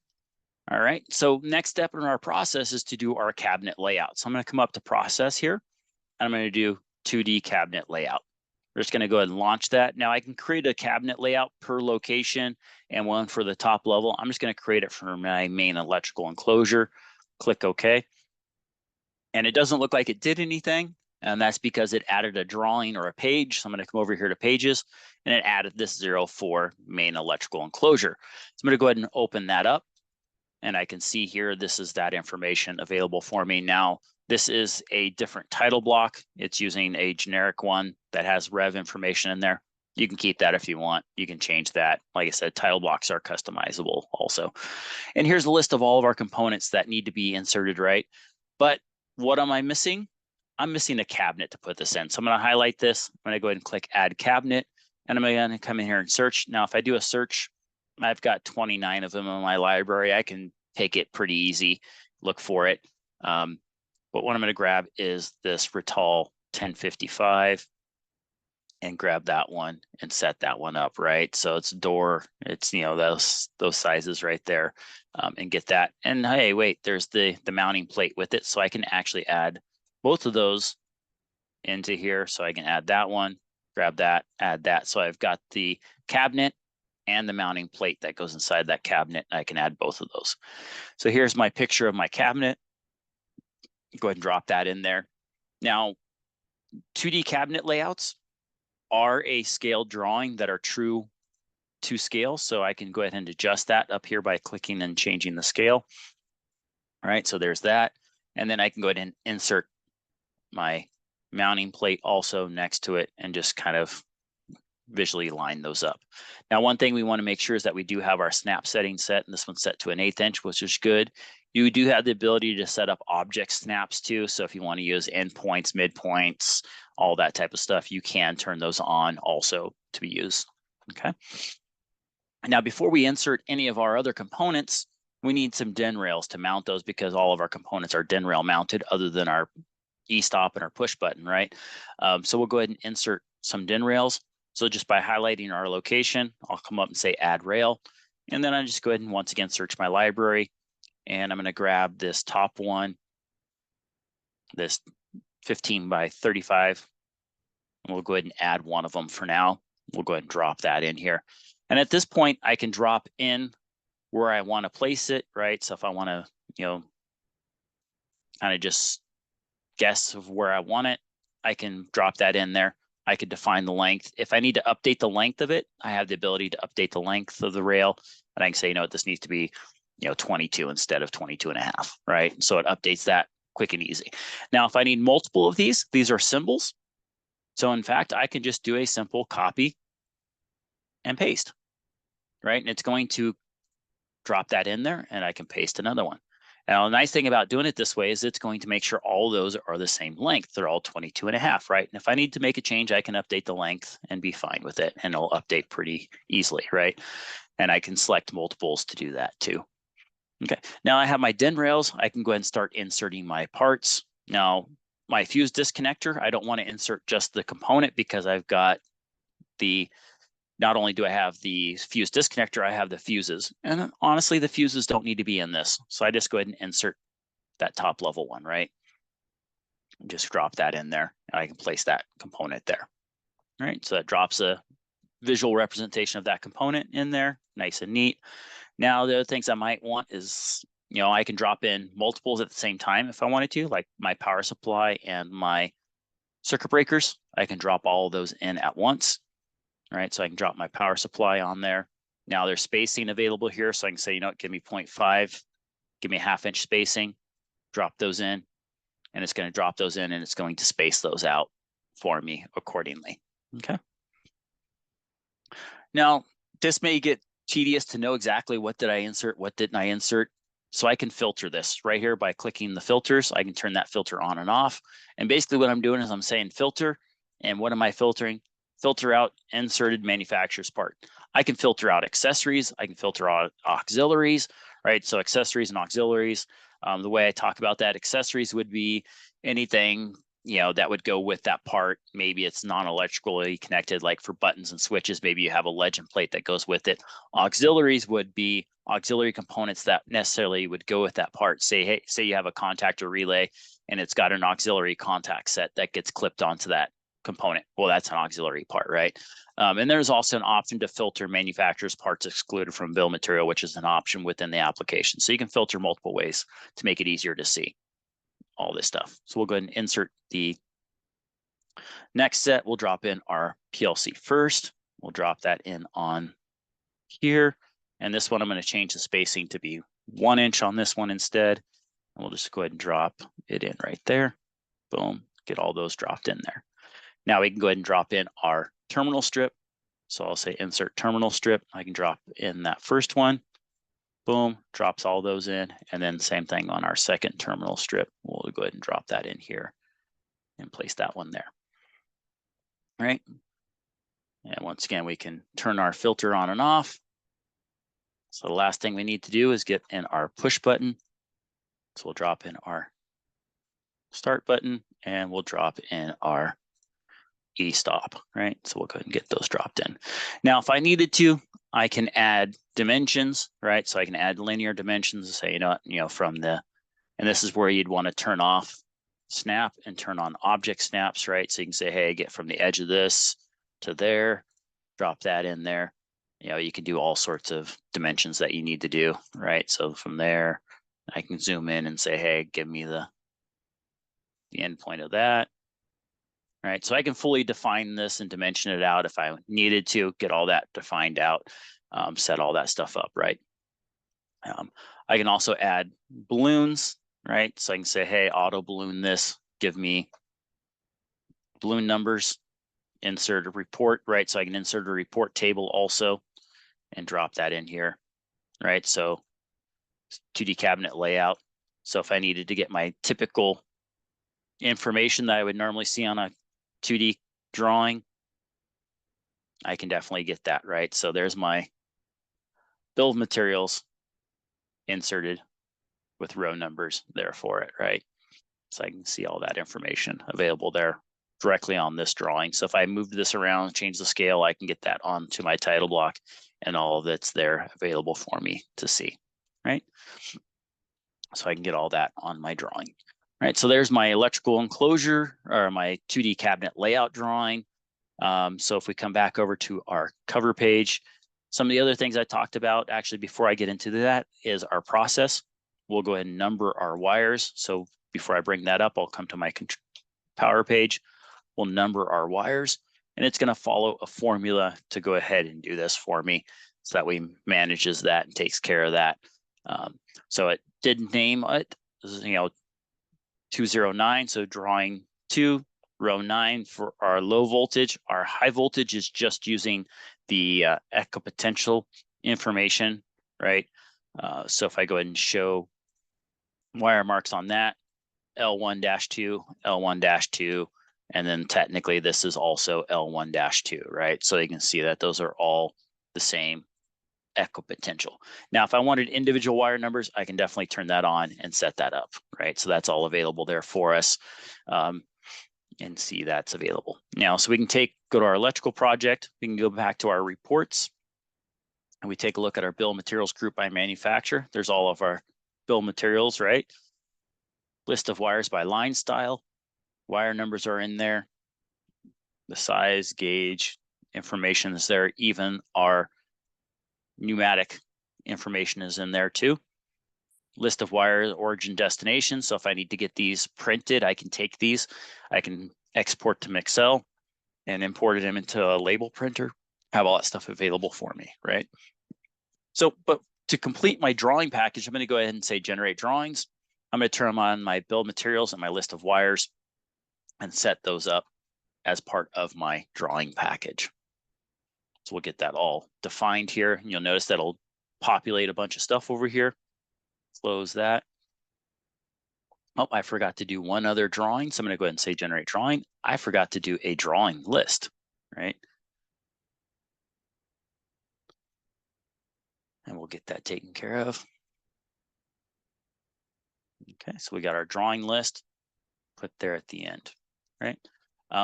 All right, so next step in our process is to do our cabinet layout. So I'm going to come up to process here, and I'm going to do 2D cabinet layout. We're just going to go ahead and launch that. Now I can create a cabinet layout per location and one for the top level. I'm just going to create it for my main electrical enclosure. Click OK. And it doesn't look like it did anything. And that's because it added a drawing or a page. So I'm going to come over here to pages and it added this 04 main electrical enclosure. So I'm going to go ahead and open that up. And I can see here, this is that information available for me. Now, this is a different title block. It's using a generic one that has rev information in there. You can keep that if you want. You can change that. Like I said, title blocks are customizable also. And here's a list of all of our components that need to be inserted, right? But what am I missing? I'm missing a cabinet to put this in. So I'm going to highlight this. I'm going to go ahead and click Add Cabinet. And I'm going to come in here and search. Now, if I do a search, I've got 29 of them in my library. I can take it pretty easy, look for it. But what I'm going to grab is this Rittal 1055 and grab that one and set that one up, right? So it's door, it's, you know, those sizes right there, and get that. And hey, wait, there's the mounting plate with it. So I can actually add both of those into here. So I can add that one, grab that, add that. So I've got the cabinet and the mounting plate that goes inside that cabinet. I can add both of those. So here's my picture of my cabinet. Go ahead and drop that in there. Now, 2D cabinet layouts are a scaled drawing that are true to scale. So I can go ahead and adjust that up here by clicking and changing the scale. All right, so there's that. And then I can go ahead and insert my mounting plate also next to it and just kind of visually line those up. Now, one thing we want to make sure is that we do have our snap setting set, and this one's set to an 1/8 inch, which is good. You do have the ability to set up object snaps too. So if you want to use endpoints, midpoints, all that type of stuff, you can turn those on also to be used. Okay. Now, before we insert any of our other components, we need some DIN rails to mount those because all of our components are DIN rail mounted other than our e-stop and our push button, right? So we'll go ahead and insert some DIN rails. So just by highlighting our location, I'll come up and say add rail. And then I just go ahead and once again, search my library. And I'm going to grab this top one, this 15 by 35. And we'll go ahead and add one of them for now. We'll go ahead and drop that in here. And at this point, I can drop in where I want to place it, right? So if I want to, you know, kind of just guess of where I want it, I can drop that in there. I could define the length. If I need to update the length of it, I have the ability to update the length of the rail. And I can say, you know, this needs to be, you know, 22 instead of 22.5, right? So it updates that quick and easy. Now, if I need multiple of these are symbols. So in fact, I can just do a simple copy and paste, right? And it's going to drop that in there and I can paste another one. Now, the nice thing about doing it this way is it's going to make sure all those are the same length. They're all 22.5, right? And if I need to make a change, I can update the length and be fine with it. And it'll update pretty easily, right? And I can select multiples to do that too. Okay, now I have my DIN rails. I can go ahead and start inserting my parts. Now, my fuse disconnector, I don't want to insert just the component because I've got the, not only do I have the fuse disconnector, I have the fuses. And honestly, the fuses don't need to be in this. So I just go ahead and insert that top level one, right? And just drop that in there. And I can place that component there. All right, so that drops a visual representation of that component in there, nice and neat. Now, the other things I might want is, I can drop in multiples at the same time if I wanted to, like my power supply and my circuit breakers. I can drop all of those in at once, right? So I can drop my power supply on there. Now there's spacing available here. So I can say, give me 0.5, give me a 1/2 inch spacing, drop those in, and it's going to drop those in and it's going to space those out for me accordingly. Okay. Now, this may get tedious to know exactly what did I insert, what didn't I insert. So I can filter this right here by clicking the filters. I can turn that filter on and off. And basically what I'm doing is I'm saying filter. And what am I filtering? Filter out inserted manufacturer's part. I can filter out accessories. I can filter out auxiliaries, right? So accessories and auxiliaries. The way I talk about that, accessories would be anything that would go with that part. Maybe it's non-electrically connected, like for buttons and switches, maybe you have a legend plate that goes with it. Auxiliaries would be auxiliary components that necessarily would go with that part. Say you have a contactor relay and it's got an auxiliary contact set that gets clipped onto that component. Well, that's an auxiliary part, right? And there's also an option to filter manufacturer's parts excluded from bill of material, which is an option within the application. So you can filter multiple ways to make it easier to see all this stuff. So we'll go ahead and insert the next set. We'll drop in our PLC first. We'll drop that in on here. And this one, I'm going to change the spacing to be 1 inch on this one instead. And we'll just go ahead and drop it in right there. Boom, get all those dropped in there. Now we can go ahead and drop in our terminal strip. So I'll say insert terminal strip. I can drop in that first one. Boom, drops all those in. And then same thing on our second terminal strip. We'll go ahead and drop that in here and place that one there. All right. And once again, we can turn our filter on and off. So the last thing we need to do is get in our push button. So we'll drop in our start button and we'll drop in our e-stop, right? So we'll go ahead and get those dropped in. Now, if I needed to, I can add dimensions, right? So I can add linear dimensions to say, from the, and this is where you'd want to turn off snap and turn on object snaps, right? So you can say, hey, get from the edge of this to there, drop that in there. You can do all sorts of dimensions that you need to do, right? So from there, I can zoom in and say, hey, give me the end point of that. Right, so I can fully define this and dimension it out if I needed to, get all that defined out, set all that stuff up, right? I can also add balloons, right? So I can say, hey, auto balloon this, give me balloon numbers, insert a report, right? So I can insert a report table also and drop that in here, right? So 2D cabinet layout. So if I needed to get my typical information that I would normally see on a 2D drawing, I can definitely get that, right? So there's my bill of materials inserted with row numbers there for it, right? So I can see all that information available there directly on this drawing. So if I move this around, change the scale, I can get that onto my title block and all of it's there available for me to see, right? So I can get all that on my drawing. Right, so there's my electrical enclosure or my 2D cabinet layout drawing. So if we come back over to our cover page, some of the other things I talked about actually before I get into that is our process. We'll go ahead and number our wires. So before I bring that up, I'll come to my power page. We'll number our wires and it's going to follow a formula to go ahead and do this for me so that we manages that and takes care of that. So it did name it, 209, so drawing 2, row 9 for our low voltage. Our high voltage is just using the equipotential information, right? So if I go ahead and show wire marks on that, L1-2, L1-2, and then technically this is also L1-2, right? So you can see that those are all the same equipotential. Now, if I wanted individual wire numbers, I can definitely turn that on and set that up, right? So that's all available there for us and see that's available. Now, so we can go to our electrical project. We can go back to our reports and we take a look at our bill of materials group by manufacturer. There's all of our bill of materials, right? List of wires by line style. Wire numbers are in there. The size, gauge, information is there. Even our pneumatic information is in there too. List of wires, origin, destination. So if I need to get these printed, I can take these, I can export to Excel and import them into a label printer, have all that stuff available for me, right? So, but to complete my drawing package, I'm going to go ahead and say generate drawings. I'm going to turn on my bill of materials and my list of wires and set those up as part of my drawing package. So we'll get that all defined here. And you'll notice that'll populate a bunch of stuff over here. Close that. Oh, I forgot to do one other drawing. So I'm going to go ahead and say generate drawing. I forgot to do a drawing list, right? And we'll get that taken care of. Okay, so we got our drawing list put there at the end, right?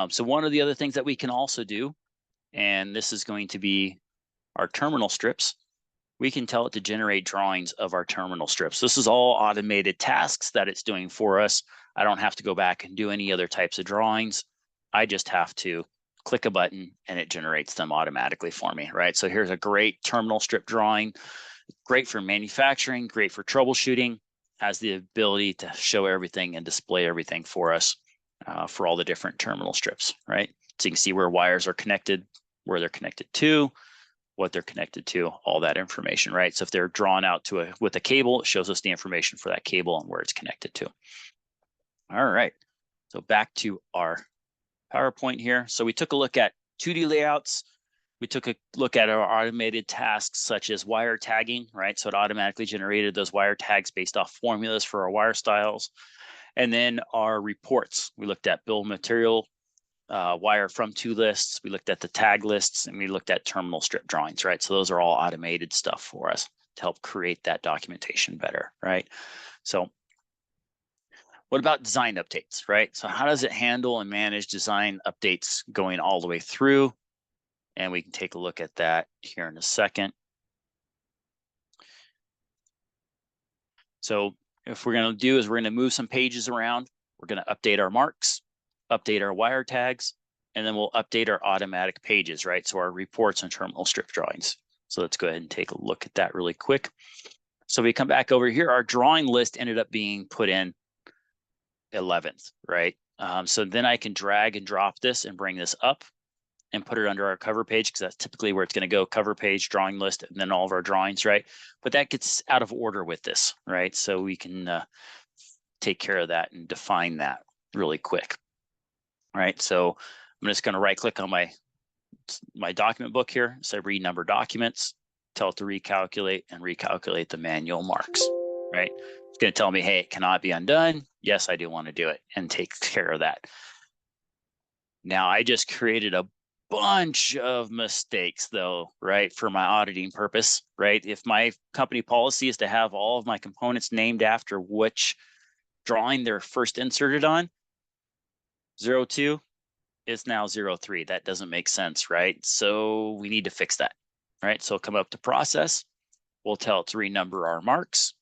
So one of the other things that we can also do, and this is going to be our terminal strips, we can tell it to generate drawings of our terminal strips. This is all automated tasks that it's doing for us. I don't have to go back and do any other types of drawings. I just have to click a button and it generates them automatically for me, right? So here's a great terminal strip drawing, great for manufacturing, great for troubleshooting, has the ability to show everything and display everything for us for all the different terminal strips, right? So you can see where wires are connected, where they're connected to, what they're connected to, all that information, right? So if they're drawn out to with a cable, it shows us the information for that cable and where it's connected to. All right, so back to our PowerPoint here. So we took a look at 2D layouts. We took a look at our automated tasks such as wire tagging, right? So it automatically generated those wire tags based off formulas for our wire styles. And then our reports. We looked at bill of material, wire from to lists, we looked at the tag lists, and we looked at terminal strip drawings, right? So those are all automated stuff for us to help create that documentation better, right? So what about design updates, right? So how does it handle and manage design updates going all the way through? And we can take a look at that here in a second. So if we're going to do is we're going to move some pages around, we're going to update our marks, update our wire tags, and then we'll update our automatic pages, right? So our reports and terminal strip drawings. So let's go ahead and take a look at that really quick. So we come back over here, our drawing list ended up being put in 11th, right? So then I can drag and drop this and bring this up and put it under our cover page, because that's typically where it's going to go: cover page, drawing list, and then all of our drawings, right? But that gets out of order with this, right? So we can take care of that and define that really quick. All right, so I'm just going to right click on my document book here, say renumber documents, tell it to recalculate and recalculate the manual marks, right? It's going to tell me, hey, it cannot be undone. Yes, I do want to do it, and take care of that. Now I just created a bunch of mistakes though, right? For my auditing purpose, right? If my company policy is to have all of my components named after which drawing they're first inserted on, 02 is now 03. That doesn't make sense, right? So we need to fix that, right? So come up to process, we'll tell it to renumber our marks.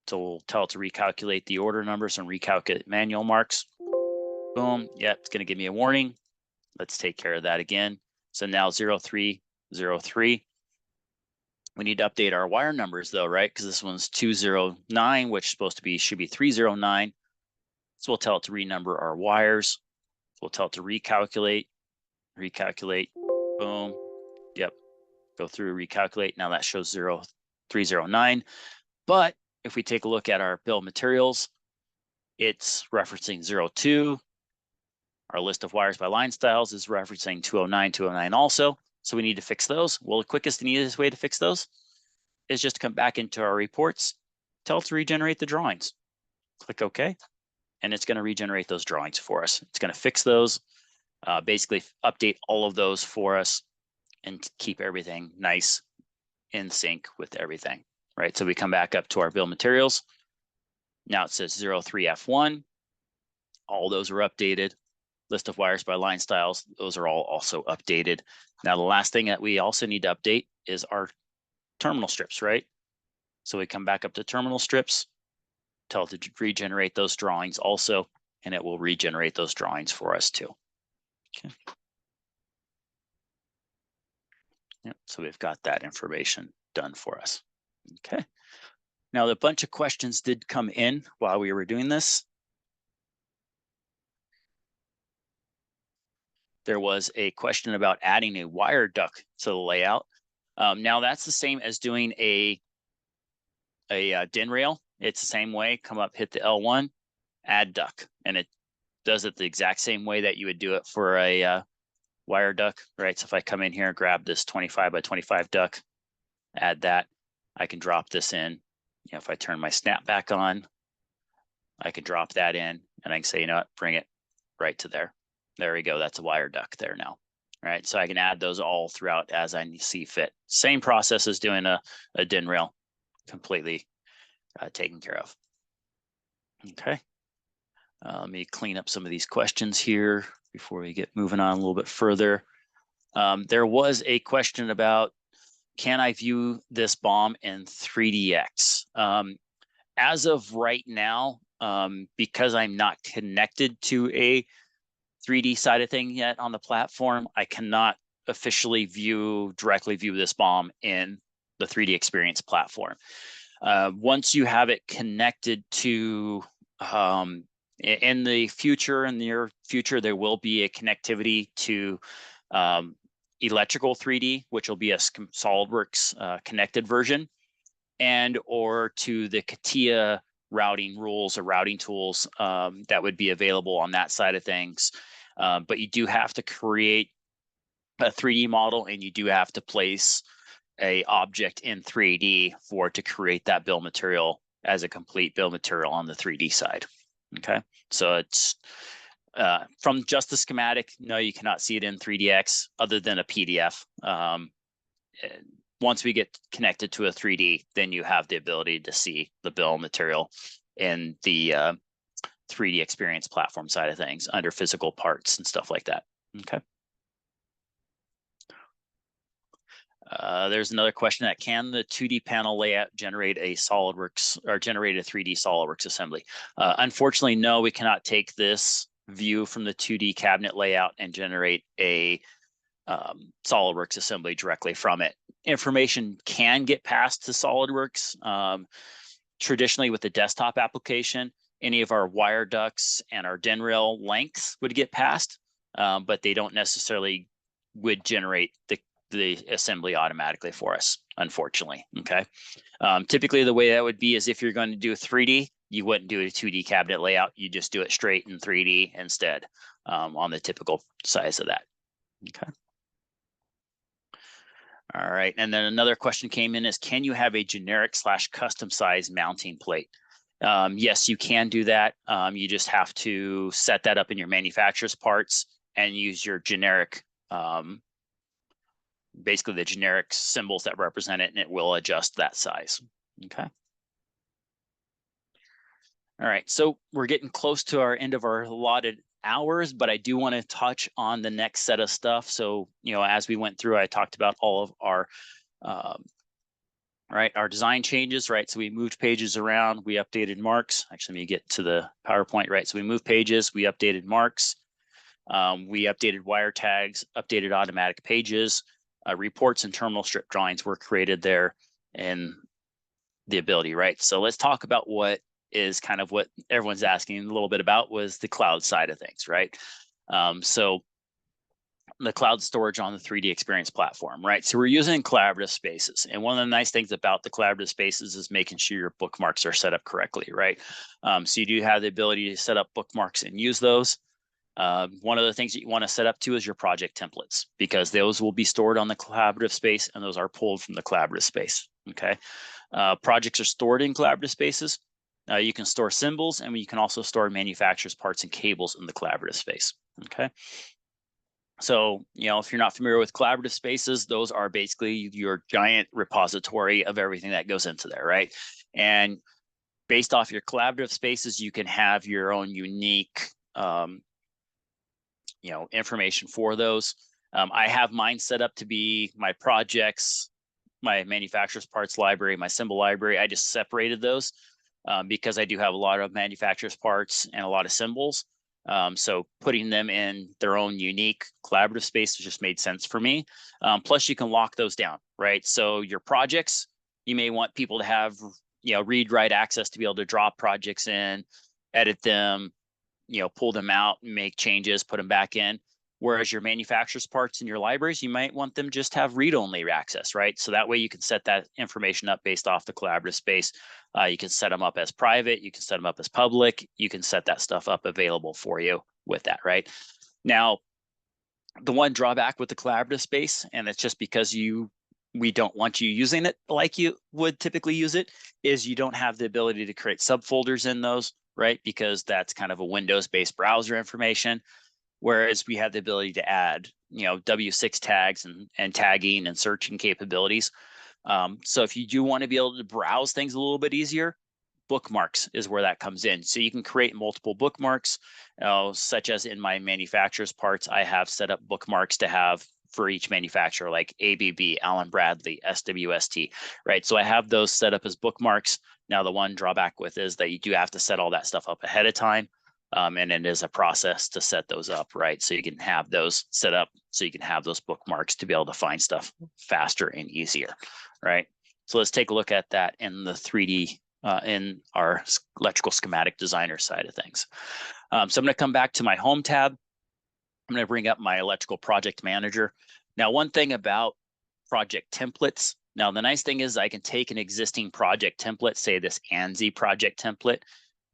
So we'll tell it to recalculate the order numbers and recalculate manual marks. Boom, yep, it's gonna give me a warning. Let's take care of that again. So now 0303. We need to update our wire numbers though, right? Because this one's 209, which should be 309. So we'll tell it to renumber our wires. We'll tell it to recalculate, boom. Yep, go through, recalculate. Now that shows 0309. But if we take a look at our bill of materials, it's referencing 02. Our list of wires by line styles is referencing 209 also. So we need to fix those. Well, the quickest and easiest way to fix those is just to come back into our reports, tell it to regenerate the drawings. Click OK, and it's going to regenerate those drawings for us. It's going to fix those, basically update all of those for us, and keep everything nice in sync with everything, right? So we come back up to our bill of materials. Now it says 03F1. All those are updated. List of wires by line styles, those are all also updated. Now the last thing that we also need to update is our terminal strips, right? So we come back up to terminal strips, tell it to regenerate those drawings also, and it will regenerate those drawings for us too. Okay. Yep, so we've got that information done for us. Okay. Now, a bunch of questions did come in while we were doing this. There was a question about adding a wire duct to the layout. Now that's the same as doing a DIN rail. It's the same way. Come up, hit the L1, add duct, and it does it the exact same way that you would do it for a wire duct, right? So if I come in here and grab this 25 by 25 duct, add that, I can drop this in. You know, if I turn my snap back on, I can drop that in, and I can say, you know what, bring it right to there. There we go. That's a wire duct there now. All right, so I can add those all throughout as I see fit. Same process as doing a DIN rail, completely taken care of. Okay. Let me clean up some of these questions here before we get moving on a little bit further. There was a question about, can I view this BOM in 3DX? As of right now, because I'm not connected to a 3D side of thing yet on the platform, I cannot officially directly view this BOM in the 3D Experience platform. Once you have it connected to, in the near future, there will be a connectivity to Electrical 3D, which will be a SolidWorks connected version, and or to the CATIA routing rules or routing tools that would be available on that side of things. But you do have to create a 3D model, and you do have to place a object in 3D for it to create that bill material as a complete bill material on the 3D side. Okay, so it's from just the schematic, no, you cannot see it in 3DX other than a PDF. Once we get connected to a 3D, then you have the ability to see the bill material in the 3D Experience platform side of things under physical parts and stuff like that. Okay. There's another question that, can the 2D panel layout generate a SolidWorks or generate a 3D SolidWorks assembly? Unfortunately, no, we cannot take this view from the 2D cabinet layout and generate a SolidWorks assembly directly from it. Information can get passed to SolidWorks. Traditionally, with the desktop application, any of our wire ducts and our DIN rail lengths would get passed, but they don't necessarily would generate the assembly automatically for us, unfortunately. Okay. Typically, the way that would be is if you're going to do a 3D, you wouldn't do a 2D cabinet layout. You just do it straight in 3D instead on the typical size of that. Okay. All right, and then another question came in is, can you have a generic / custom size mounting plate? Yes, you can do that. You just have to set that up in your manufacturer's parts and use your generic, basically the generic symbols that represent it, and it will adjust that size. Okay. All right, so we're getting close to our end of our allotted hours, but I do want to touch on the next set of stuff. So, you know, as we went through, I talked about all of our, our design changes, right? So we moved pages around, we updated marks. Actually, let me get to the PowerPoint, right? So we moved pages, we updated marks, we updated wire tags, updated automatic pages, reports and terminal strip drawings were created there, and the ability, right? So let's talk about what is kind of what everyone's asking a little bit about, was the cloud side of things, right? So the cloud storage on the 3D Experience platform, right? So we're using collaborative spaces. And one of the nice things about the collaborative spaces is making sure your bookmarks are set up correctly, right? So you do have the ability to set up bookmarks and use those. One of the things that you want to set up too is your project templates, because those will be stored on the collaborative space, and those are pulled from the collaborative space, okay? Projects are stored in collaborative spaces. You can store symbols, and you can also store manufacturer's parts and cables in the collaborative space, okay? So, you know, if you're not familiar with collaborative spaces, those are basically your giant repository of everything that goes into there, right? And based off your collaborative spaces, you can have your own unique, you know, information for those. I have mine set up to be my projects, my manufacturer's parts library, my symbol library. I just separated those because I do have a lot of manufacturer's parts and a lot of symbols. So putting them in their own unique collaborative space just made sense for me. Plus you can lock those down, right? So your projects, you may want people to have, read, write access to be able to drop projects in, edit them, pull them out, make changes, put them back in. Whereas your manufacturer's parts in your libraries, you might want them just have read-only access, right? So that way you can set that information up based off the collaborative space. You can set them up as private, you can set them up as public, you can set that stuff up available for you with that, right? Now, the one drawback with the collaborative space, and it's just because we don't want you using it like you would typically use it, is you don't have the ability to create subfolders in those, right? Because that's kind of a Windows-based browser information. Whereas we have the ability to add, W6 tags and tagging and searching capabilities. So if you do want to be able to browse things a little bit easier, bookmarks is where that comes in. So you can create multiple bookmarks, such as in my manufacturer's parts, I have set up bookmarks to have for each manufacturer, like ABB, Allen Bradley, SWST, right? So I have those set up as bookmarks. Now, the one drawback with is that you do have to set all that stuff up ahead of time. And it is a process to set those up, right? So you can have those set up so you can have those bookmarks to be able to find stuff faster and easier, right? So let's take a look at that in the 3D, in our electrical schematic designer side of things. So I'm going to come back to my home tab. I'm going to bring up my electrical project manager. Now, one thing about project templates, now the nice thing is I can take an existing project template, say this ANSI project template.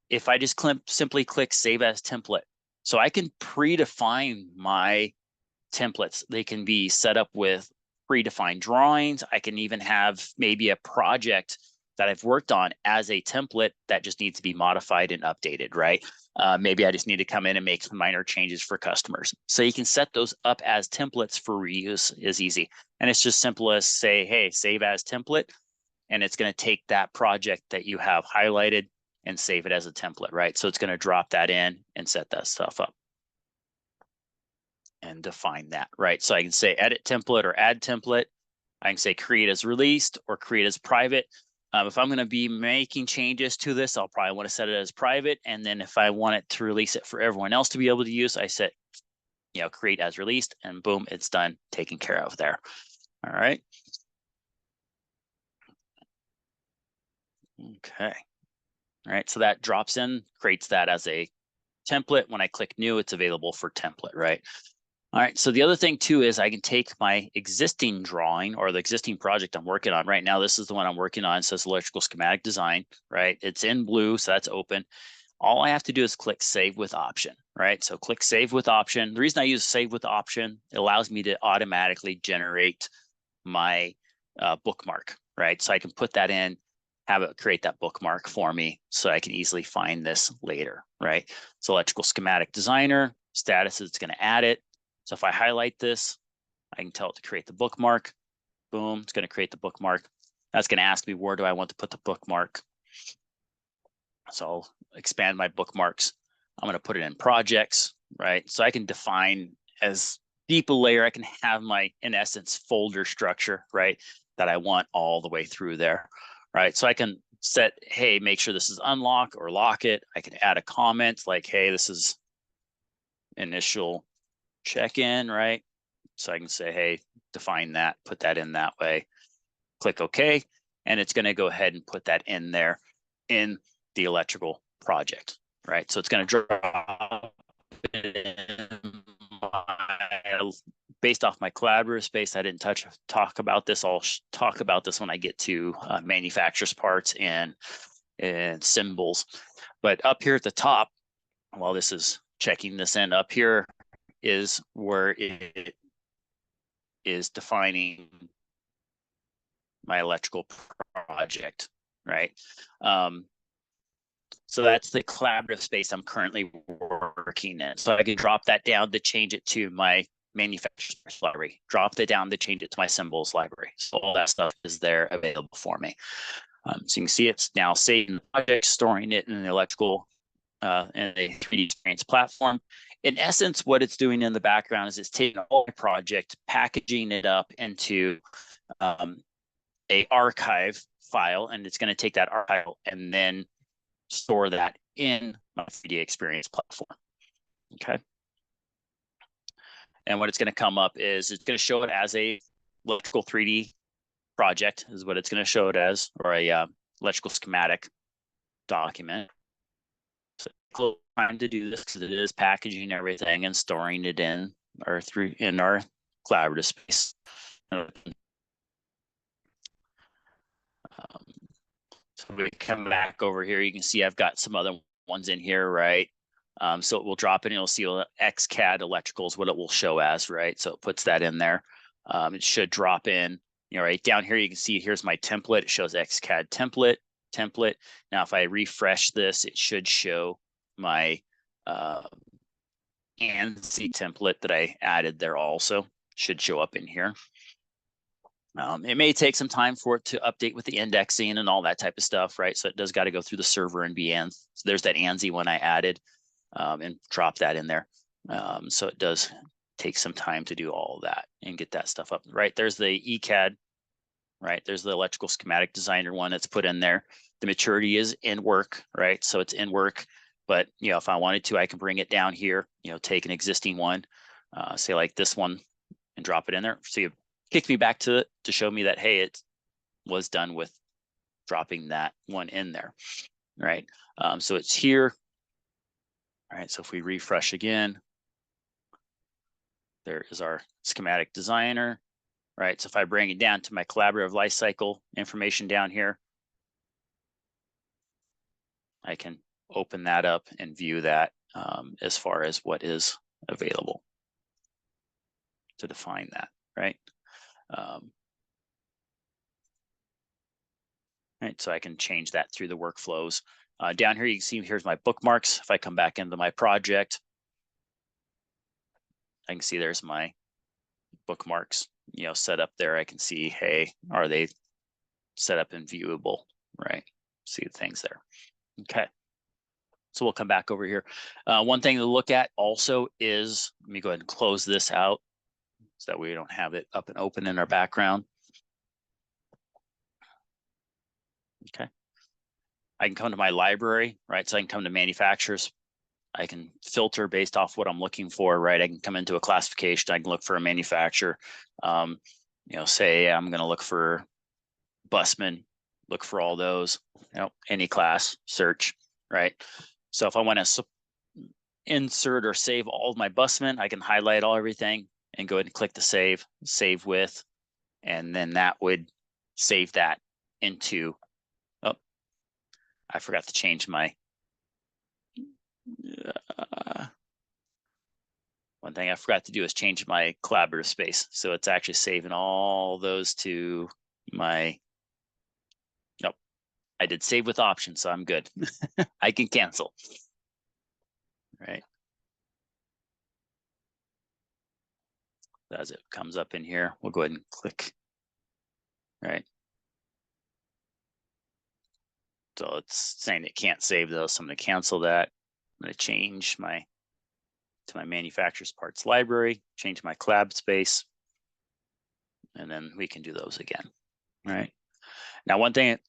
If I just simply click Save as Template, so I can predefine my templates. They can be set up with predefined drawings. I can even have maybe a project that I've worked on as a template that just needs to be modified and updated, right? Maybe I just need to come in and make some minor changes for customers. So you can set those up as templates for reuse is easy. And it's just simple as say, hey, save as template. And it's going to take that project that you have highlighted and save it as a template, right? So it's going to drop that in and set that stuff up and define that, right? So I can say edit template or add template. I can say create as released or create as private. If I'm going to be making changes to this, I'll probably want to set it as private. And then if I want it to release it for everyone else to be able to use, I set, create as released, and boom, it's done, taken care of there. All right. Okay. All right, so that drops in, creates that as a template. When I click new, it's available for template, right? All right, so the other thing too is I can take my existing drawing or the existing project I'm working on right now. This is the one I'm working on. It says electrical schematic design, right? It's in blue, so that's open. All I have to do is click save with option, right? So click save with option. The reason I use save with option, it allows me to automatically generate my bookmark, right? So I can put that in, have it create that bookmark for me so I can easily find this later, right? So electrical schematic designer, status is going to add it. So if I highlight this, I can tell it to create the bookmark. Boom, it's going to create the bookmark. That's going to ask me where do I want to put the bookmark. So I'll expand my bookmarks. I'm going to put it in projects, right? So I can define as deep a layer. I can have my, in essence, folder structure, right? That I want all the way through there, right? So I can set, hey, make sure this is unlock or lock it. I can add a comment like, hey, this is initial check-in, right? So I can say, hey, define that, put that in that way, click OK, and it's going to go ahead and put that in there in the electrical project, right? So it's going to drop in based off my collaborative space. I didn't talk about this. I'll talk about this when I get to manufacturer's parts and symbols. But up here at the top, while this is checking this in, up here is where it is defining my electrical project, right? So that's the collaborative space I'm currently working in. So I can drop that down to change it to my manufacturer's library, drop that down to change it to my symbols library. So all that stuff is there available for me. So you can see it's now saving the project, storing it in an electrical, in a 3D experience platform. In essence, what it's doing in the background is it's taking all my project, packaging it up into a archive file, and it's going to take that archive and then store that in my 3D experience platform. Okay. And what it's going to come up is it's going to show it as a electrical 3D project is what it's going to show it as, or a electrical schematic document. So time to do this because it is packaging everything and storing it in our collaborative space. So we come back over here, you can see I've got some other ones in here, right? So it will drop in, you'll see XCAD electrical is what it will show as, right? So it puts that in there. It should drop in, right down here, you can see here's my template. It shows XCAD template. Now, if I refresh this, it should show my ANSI template that I added there also. Should show up in here. It may take some time for it to update with the indexing and all that type of stuff, right? So it does got to go through the server and be ANSI. So there's that ANSI one I added and drop that in there. So it does take some time to do all of that and get that stuff up, right? There's the ECAD, right? There's the Electrical Schematic Designer one that's put in there. The maturity is in work, right? So it's in work, but if I wanted to, I can bring it down here, take an existing one, say like this one and drop it in there. So you kick me back to it to show me that, hey, it was done with dropping that one in there, right? So it's here. All right, so if we refresh again, there is our schematic designer, right? So if I bring it down to my collaborative lifecycle information down here, I can open that up and view that as far as what is available to define that, right? Right, so I can change that through the workflows. Down here, you can see here's my bookmarks. If I come back into my project, I can see there's my bookmarks, set up there. I can see, hey, are they set up and viewable, right? See the things there. Okay. So we'll come back over here. One thing to look at also is, let me go ahead and close this out so that we don't have it up and open in our background. Okay. I can come to my library, right? So I can come to manufacturers. I can filter based off what I'm looking for, right? I can come into a classification. I can look for a manufacturer. Say I'm going to look for busman, look for all those, any class, search, right? So if I want to insert or save all of my busmen, I can highlight everything and go ahead and click the save with, and then that would save that into, I forgot to change my, one thing I forgot to do is change my collaborative space. So it's actually saving all those to my, nope, I did save with options, so I'm good. I can cancel, right? As it comes up in here, we'll go ahead and click, right? So it's saying it can't save those, so I'm going to cancel that. I'm going to change to my manufacturer's parts library, change my collab space, and then we can do those again, right? Now, one thing,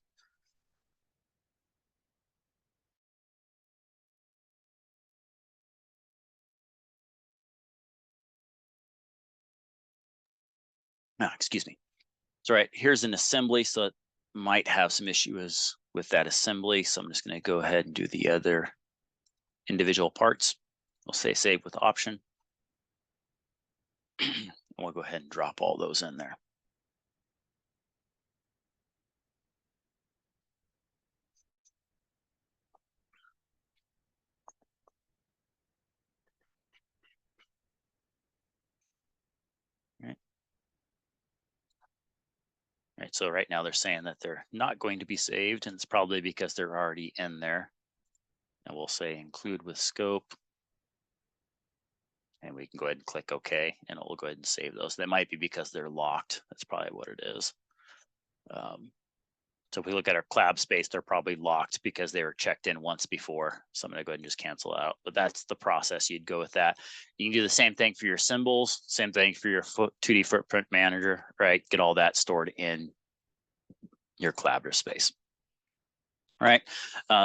excuse me. So right, here's an assembly, so it might have some issues with that assembly. So I'm just going to go ahead and do the other individual parts. We'll say save with option. And we'll go ahead and drop all those in there. Right, so right now they're saying that they're not going to be saved, and it's probably because they're already in there. And we'll say include with scope. And we can go ahead and click OK, and it will go ahead and save those. That might be because they're locked. That's probably what it is. So if we look at our collab space, they're probably locked because they were checked in once before. So I'm going to go ahead and just cancel out. But that's the process you'd go with that. You can do the same thing for your symbols, same thing for your 2D footprint manager, right? Get all that stored in your collaborative space. All right.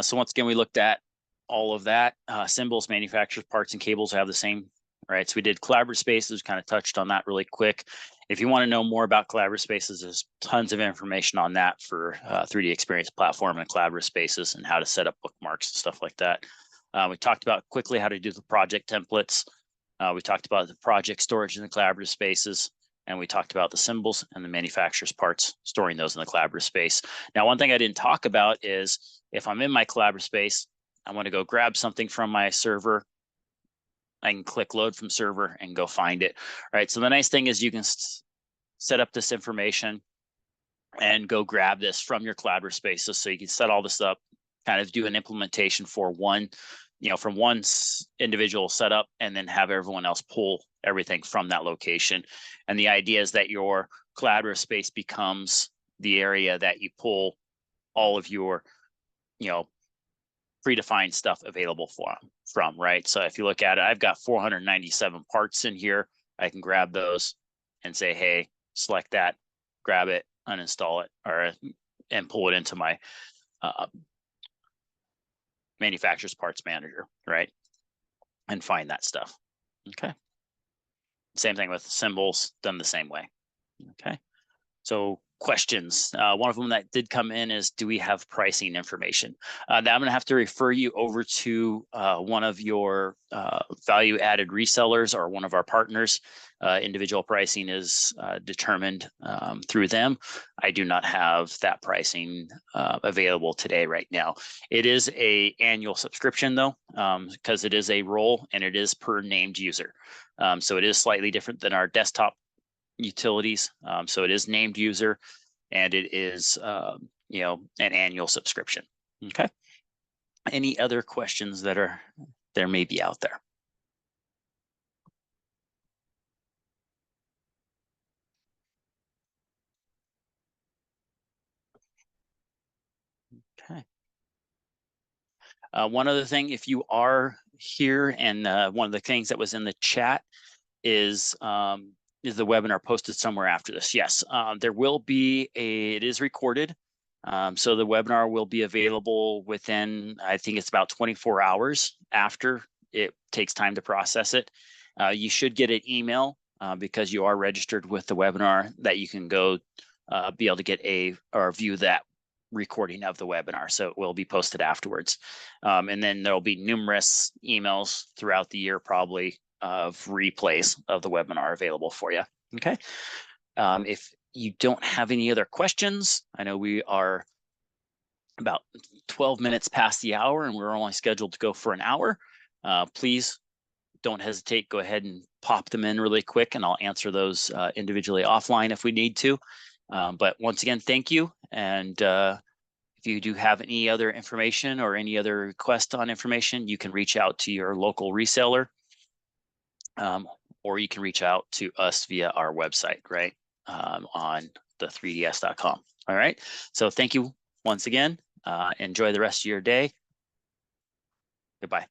So once again, we looked at all of that. Symbols, manufacturers, parts, and cables have the same, right? So we did collaborative spaces, kind of touched on that really quick. If you want to know more about collaborative spaces, there's tons of information on that for 3D Experience platform and collaborative spaces and how to set up bookmarks and stuff like that. We talked about quickly how to do the project templates. We talked about the project storage in the collaborative spaces, and we talked about the symbols and the manufacturer's parts, storing those in the collaborative space. Now, one thing I didn't talk about is if I'm in my collaborative space, I want to go grab something from my server, I can click load from server and go find it, right? So the nice thing is you can set up this information and go grab this from your collaborative spaces. So you can set all this up, kind of do an implementation for one, from one individual setup, and then have everyone else pull everything from that location. And the idea is that your collaborative space becomes the area that you pull all of your, predefined stuff available from, right? So if you look at it, I've got 497 parts in here. I can grab those and say, hey, select that, grab it, uninstall it, and pull it into my manufacturer's parts manager, right? And find that stuff. Okay. Same thing with symbols, done the same way. Okay. So questions. One of them that did come in is, do we have pricing information? Now I'm going to have to refer you over to one of your value-added resellers or one of our partners. Individual pricing is determined through them. I do not have that pricing available today right now. It is an annual subscription though, because it is a role and it is per named user. So it is slightly different than our desktop utilities. So it is named user and it is, an annual subscription. Okay. Any other questions that there may be out there? Okay. One other thing, if you are here, and one of the things that was in the chat is the webinar posted somewhere after this? Yes, there will be it is recorded. So the webinar will be available within, I think it's about 24 hours after it takes time to process it. You should get an email because you are registered with the webinar that you can go be able to get or view that recording of the webinar. So it will be posted afterwards. And then there'll be numerous emails throughout the year, probably, of replays of the webinar available for you. Okay. If you don't have any other questions, I know we are about 12 minutes past the hour and we're only scheduled to go for an hour. Please don't hesitate. Go ahead and pop them in really quick and I'll answer those individually offline if we need to. But once again, thank you. And if you do have any other information or any other request on information, you can reach out to your local reseller. Or you can reach out to us via our website, right, on the 3ds.com. All right. So thank you once again. Enjoy the rest of your day. Goodbye.